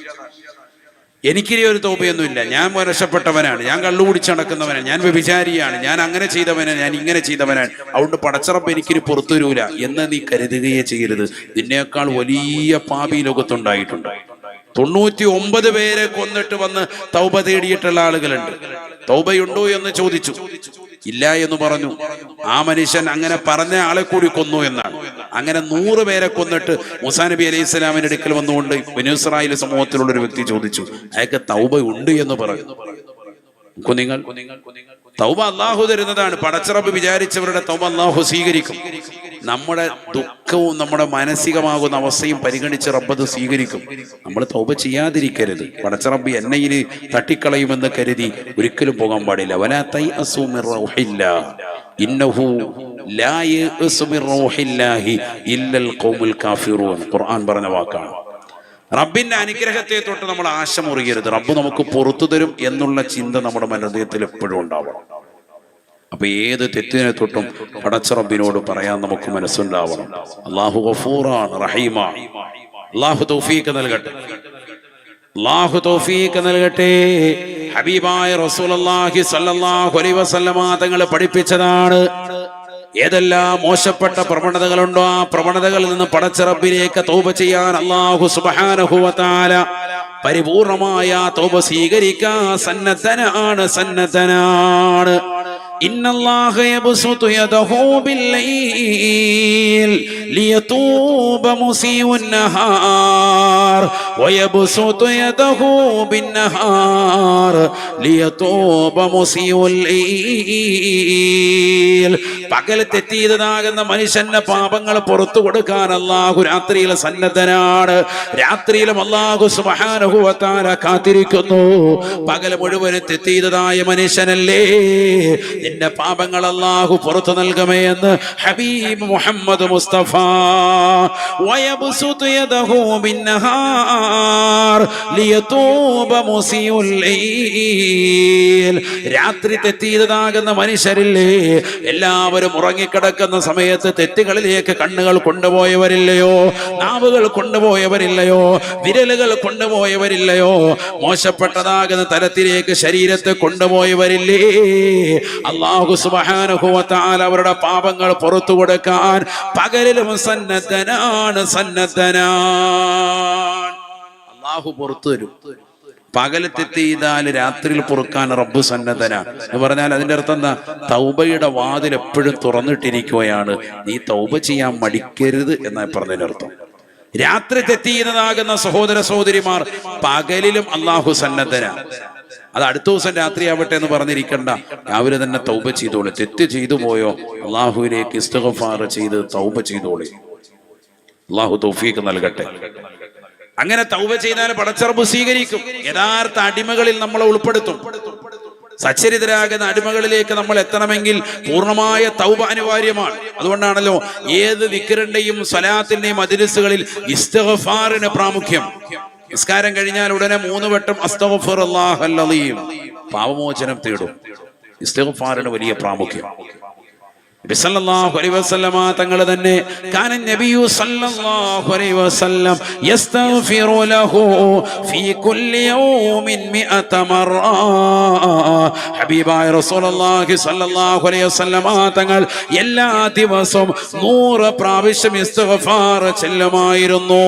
എനിക്കിനി ഒരു തൗബയൊന്നുമില്ല, ഞാൻ രക്ഷപ്പെട്ടവനാണ്, ഞാൻ കള്ളുകുടിച്ച് നടക്കുന്നവനാണ്, ഞാൻ വ്യഭിചാരിയാണ്, ഞാൻ അങ്ങനെ ചെയ്തവനാണ്, ഞാൻ ഇങ്ങനെ ചെയ്തവനാണ്, അതുകൊണ്ട് പടച്ചറബ് എനിക്കിനി പുറത്തു വരൂല എന്ന് നീ കരുതുകയേ ചെയ്യരുത്. നിന്നേക്കാൾ വലിയ പാപി ലോകത്തുണ്ടായിട്ടുണ്ട്. 99 പേരെ കൊന്നിട്ട് വന്ന് തൗബ തേടിയിട്ടുള്ള ആളുകളുണ്ട്. തൗബയുണ്ടോ എന്ന് ചോദിച്ചു, ഇല്ല എന്ന് പറഞ്ഞു. ആ മനുഷ്യൻ അങ്ങനെ പറഞ്ഞ ആളെ കൂടി കൊന്നു എന്നാണ്. അങ്ങനെ 100 പേരെ കൊന്നിട്ട് മൂസാ നബി അലൈഹി സ്വലാമിന്റെ അടുക്കൽ വന്നുകൊണ്ട് ബനൂ ഇസ്രായേൽ സമൂഹത്തിലുള്ള ഒരു വ്യക്തി ചോദിച്ചു, അയാൾക്ക് തൗബ ഉണ്ട് എന്ന് പറഞ്ഞു. നിങ്ങൾ തൗബ അല്ലാഹു തരുന്നതാണ്. പടച്ചറബ് വിചാരിച്ചവരുടെ തൗബ അല്ലാഹു സ്വീകരിക്കും. നമ്മുടെ ദുഃഖവും നമ്മുടെ മാനസികമാകുന്ന അവസ്ഥയും പരിഗണിച്ച് റബ്ബത് സ്വീകരിക്കും. നമ്മൾ തൗബ ചെയ്യാതിരിക്കരുത്. പടച്ചറബ് എന്നെ ഇനി തട്ടിക്കളയുമെന്ന് കരുതി ഒരിക്കലും പോകാൻ പാടില്ല. വലാ തൈഅസൂ മിർ റൗഹില്ലാഹ് ഇന്നഹു ലാ യഅസു മിർ റൗഹില്ലാഹി ഇല്ലൽ ഖൗമുൽ കാഫിറൂൻ. ഖുർആൻ പറഞ്ഞ വാക്കാണ്. റബ്ബിന്റെ അനുഗ്രഹത്തെ തൊട്ട് നമ്മൾ ആശ മുറിയരുത്. റബ്ബ് നമുക്ക് പുറത്തു തരും എന്നുള്ള ചിന്ത നമ്മുടെ ഹൃദയത്തിൽ എപ്പോഴും ഉണ്ടാവണം. അപ്പൊ ഏത് തെറ്റിനെ തൊട്ടും പടച്ച റബ്ബിനോട് പറയാൻ നമുക്ക് മനസ്സുണ്ടാവണം. അല്ലാഹു ഗഫൂറാണ്, റഹീമാണ്. അല്ലാഹു തൗഫീഖ് നൽകട്ടെ, അല്ലാഹു തൗഫീഖ് നൽകട്ടെ. ഹബീബായ റസൂലുള്ളാഹി സ്വല്ലല്ലാഹു അലൈഹി വസല്ലമ തങ്ങൾ പഠിപ്പിച്ചതാണ്. ഏതെല്ലാം മോശപ്പെട്ട പ്രവണതകളുണ്ടോ ആ പ്രവണതകളിൽ നിന്ന് പടച്ച റബ്ബിലേക്ക് തൗബ ചെയ്യാൻ അല്ലാഹു സുബ്ഹാനഹു വ തആല പരിപൂർണമായ തൗബ സ്വീകരിക്കാൻ സന്നദ്ധനാണ്. ഇന്നല്ലാഹ യബ്സുതു യദഹു ബില്ലൈൽ ലിയതൂബ മുസീഉൻ നഹാർ വയബ്സുതു യദഹു ബിന്നഹാർ ലിയതൂബ മുസീഉൽ ലൈൽ. പകൽ തെറ്റിയതാകുന്ന മനുഷ്യന്റെ പാപങ്ങൾ പുറത്തു കൊടുക്കാൻ അല്ലാഹു രാത്രിയിൽ സന്നദ്ധനാണ്. രാത്രിയിലും അല്ലാഹു സുബ്ഹാനഹു വ തആല കാത്തിരിക്കുന്നു. പകൽ മുഴുവൻ തെറ്റിയതായ മനുഷ്യനല്ലേ, നിന്റെ പാപങ്ങൾ അല്ലാഹു പുറത്തു നൽകുമേ എന്ന് ഹബീബ് മുഹമ്മദ് മുസ്തഫ. വയബ്സുതു യദഹു ബിന്നഹാർ ലിയതൂബ മുസീഉൽ ലൈൽ. രാത്രി തെറ്റിയതാകുന്ന മനുഷ്യരില്ലേ, എല്ലാവരും ഉറങ്ങിക്കിടക്കുന്ന സമയത്ത് തെറ്റുകളിലേക്ക് കണ്ണുകൾ കൊണ്ടുപോയവരില്ലയോ, നാവുകൾ കൊണ്ടുപോയവരില്ലയോ, വിരലുകൾ കൊണ്ടുപോയവരില്ലയോ, മോശപ്പെട്ടതാകുന്ന തലത്തിലേക്ക് ശരീരത്തെ കൊണ്ടുപോയവരില്ലേ. അല്ലാഹു സുബ്ഹാനഹു വ തആല അവരുടെ പാപങ്ങൾ പുറത്തു കൊടുക്കാൻ പകലിലും സന്നദ്ധനാണ്. അല്ലാഹു പുറത്തു തരും. പകല് തെറ്റ് ചെയ്താൽ രാത്രിയിൽ പൊറുക്കാൻ റബ്ബ് സന്നദ്ധനാണ് എന്ന് പറഞ്ഞാൽ അതിന്റെ അർത്ഥം എന്താ? തൗബയുടെ വാതിൽ എപ്പോഴും തുറന്നിട്ടിരിക്കുകയാണ്, നീ തൗബ ചെയ്യാൻ മടിക്കരുത് എന്നാണ് പറഞ്ഞതിന്റെ അർത്ഥം. രാത്രി തെറ്റ് ചെയ്യുന്നതാകുന്ന സഹോദര സഹോദരിമാർ പകലിലും അല്ലാഹു സന്നദ്ധനാണ്. അത് അടുത്ത ദിവസം രാത്രിയാവട്ടെ എന്ന് പറഞ്ഞിരിക്കണ്ട, രാവിലെ തന്നെ തൗബ ചെയ്തോളെ. തെറ്റ് ചെയ്തു പോയോ അല്ലാഹുവിലേക്ക് ഇസ്തിഗ്ഫാർ ചെയ്ത് തൗബ ചെയ്തോളെ. അല്ലാഹു തൗഫീഖ് നൽകട്ടെ. അങ്ങനെ തൗബ ചെയ്താൽ പടച്ച റബ്ബ് സ്വീകരിക്കും. യഥാർത്ഥ അടിമകളിൽ നമ്മളെ ഉൾപ്പെടുത്തും. സച്ചരിതരാകുന്ന അടിമകളിലേക്ക് നമ്മൾ എത്തണമെങ്കിൽ പൂർണ്ണമായ തൗബ അനിവാര്യമാണ്. അതുകൊണ്ടാണല്ലോ ഏത് ദിക്റിന്റെയും സ്വലാത്തിന്റെയും മജ്‌ലിസുകളിൽ ഇസ്തിഗ്ഫാറിന് പ്രാമുഖ്യം. നിസ്കാരം കഴിഞ്ഞാൽ ഉടനെ 3 വട്ടം അസ്തഗ്ഫിറുല്ലാഹൽ അലീം പാപമോചനം തേടും. ഇസ്തിഗ്ഫാറിന് വലിയ പ്രാമുഖ്യം. നബി സല്ലല്ലാഹു അലൈഹി വസല്ലമ തങ്ങൾ തന്നെ കാന നബിയു സല്ലല്ലാഹു അലൈഹി വസല്ലം യസ്തഗ്ഫിറു ലഹു ഫീ കുല്ലി യൗമിൻ 100 മറ. ഹബീബായ റസൂലുള്ളാഹി സല്ലല്ലാഹു അലൈഹി വസല്ലമ തങ്ങൾ എല്ലാ ദിവസവും 100 പ്രാവശ്യം ഇസ്തിഗ്ഫാർ ചൊല്ലുമായിരുന്നു.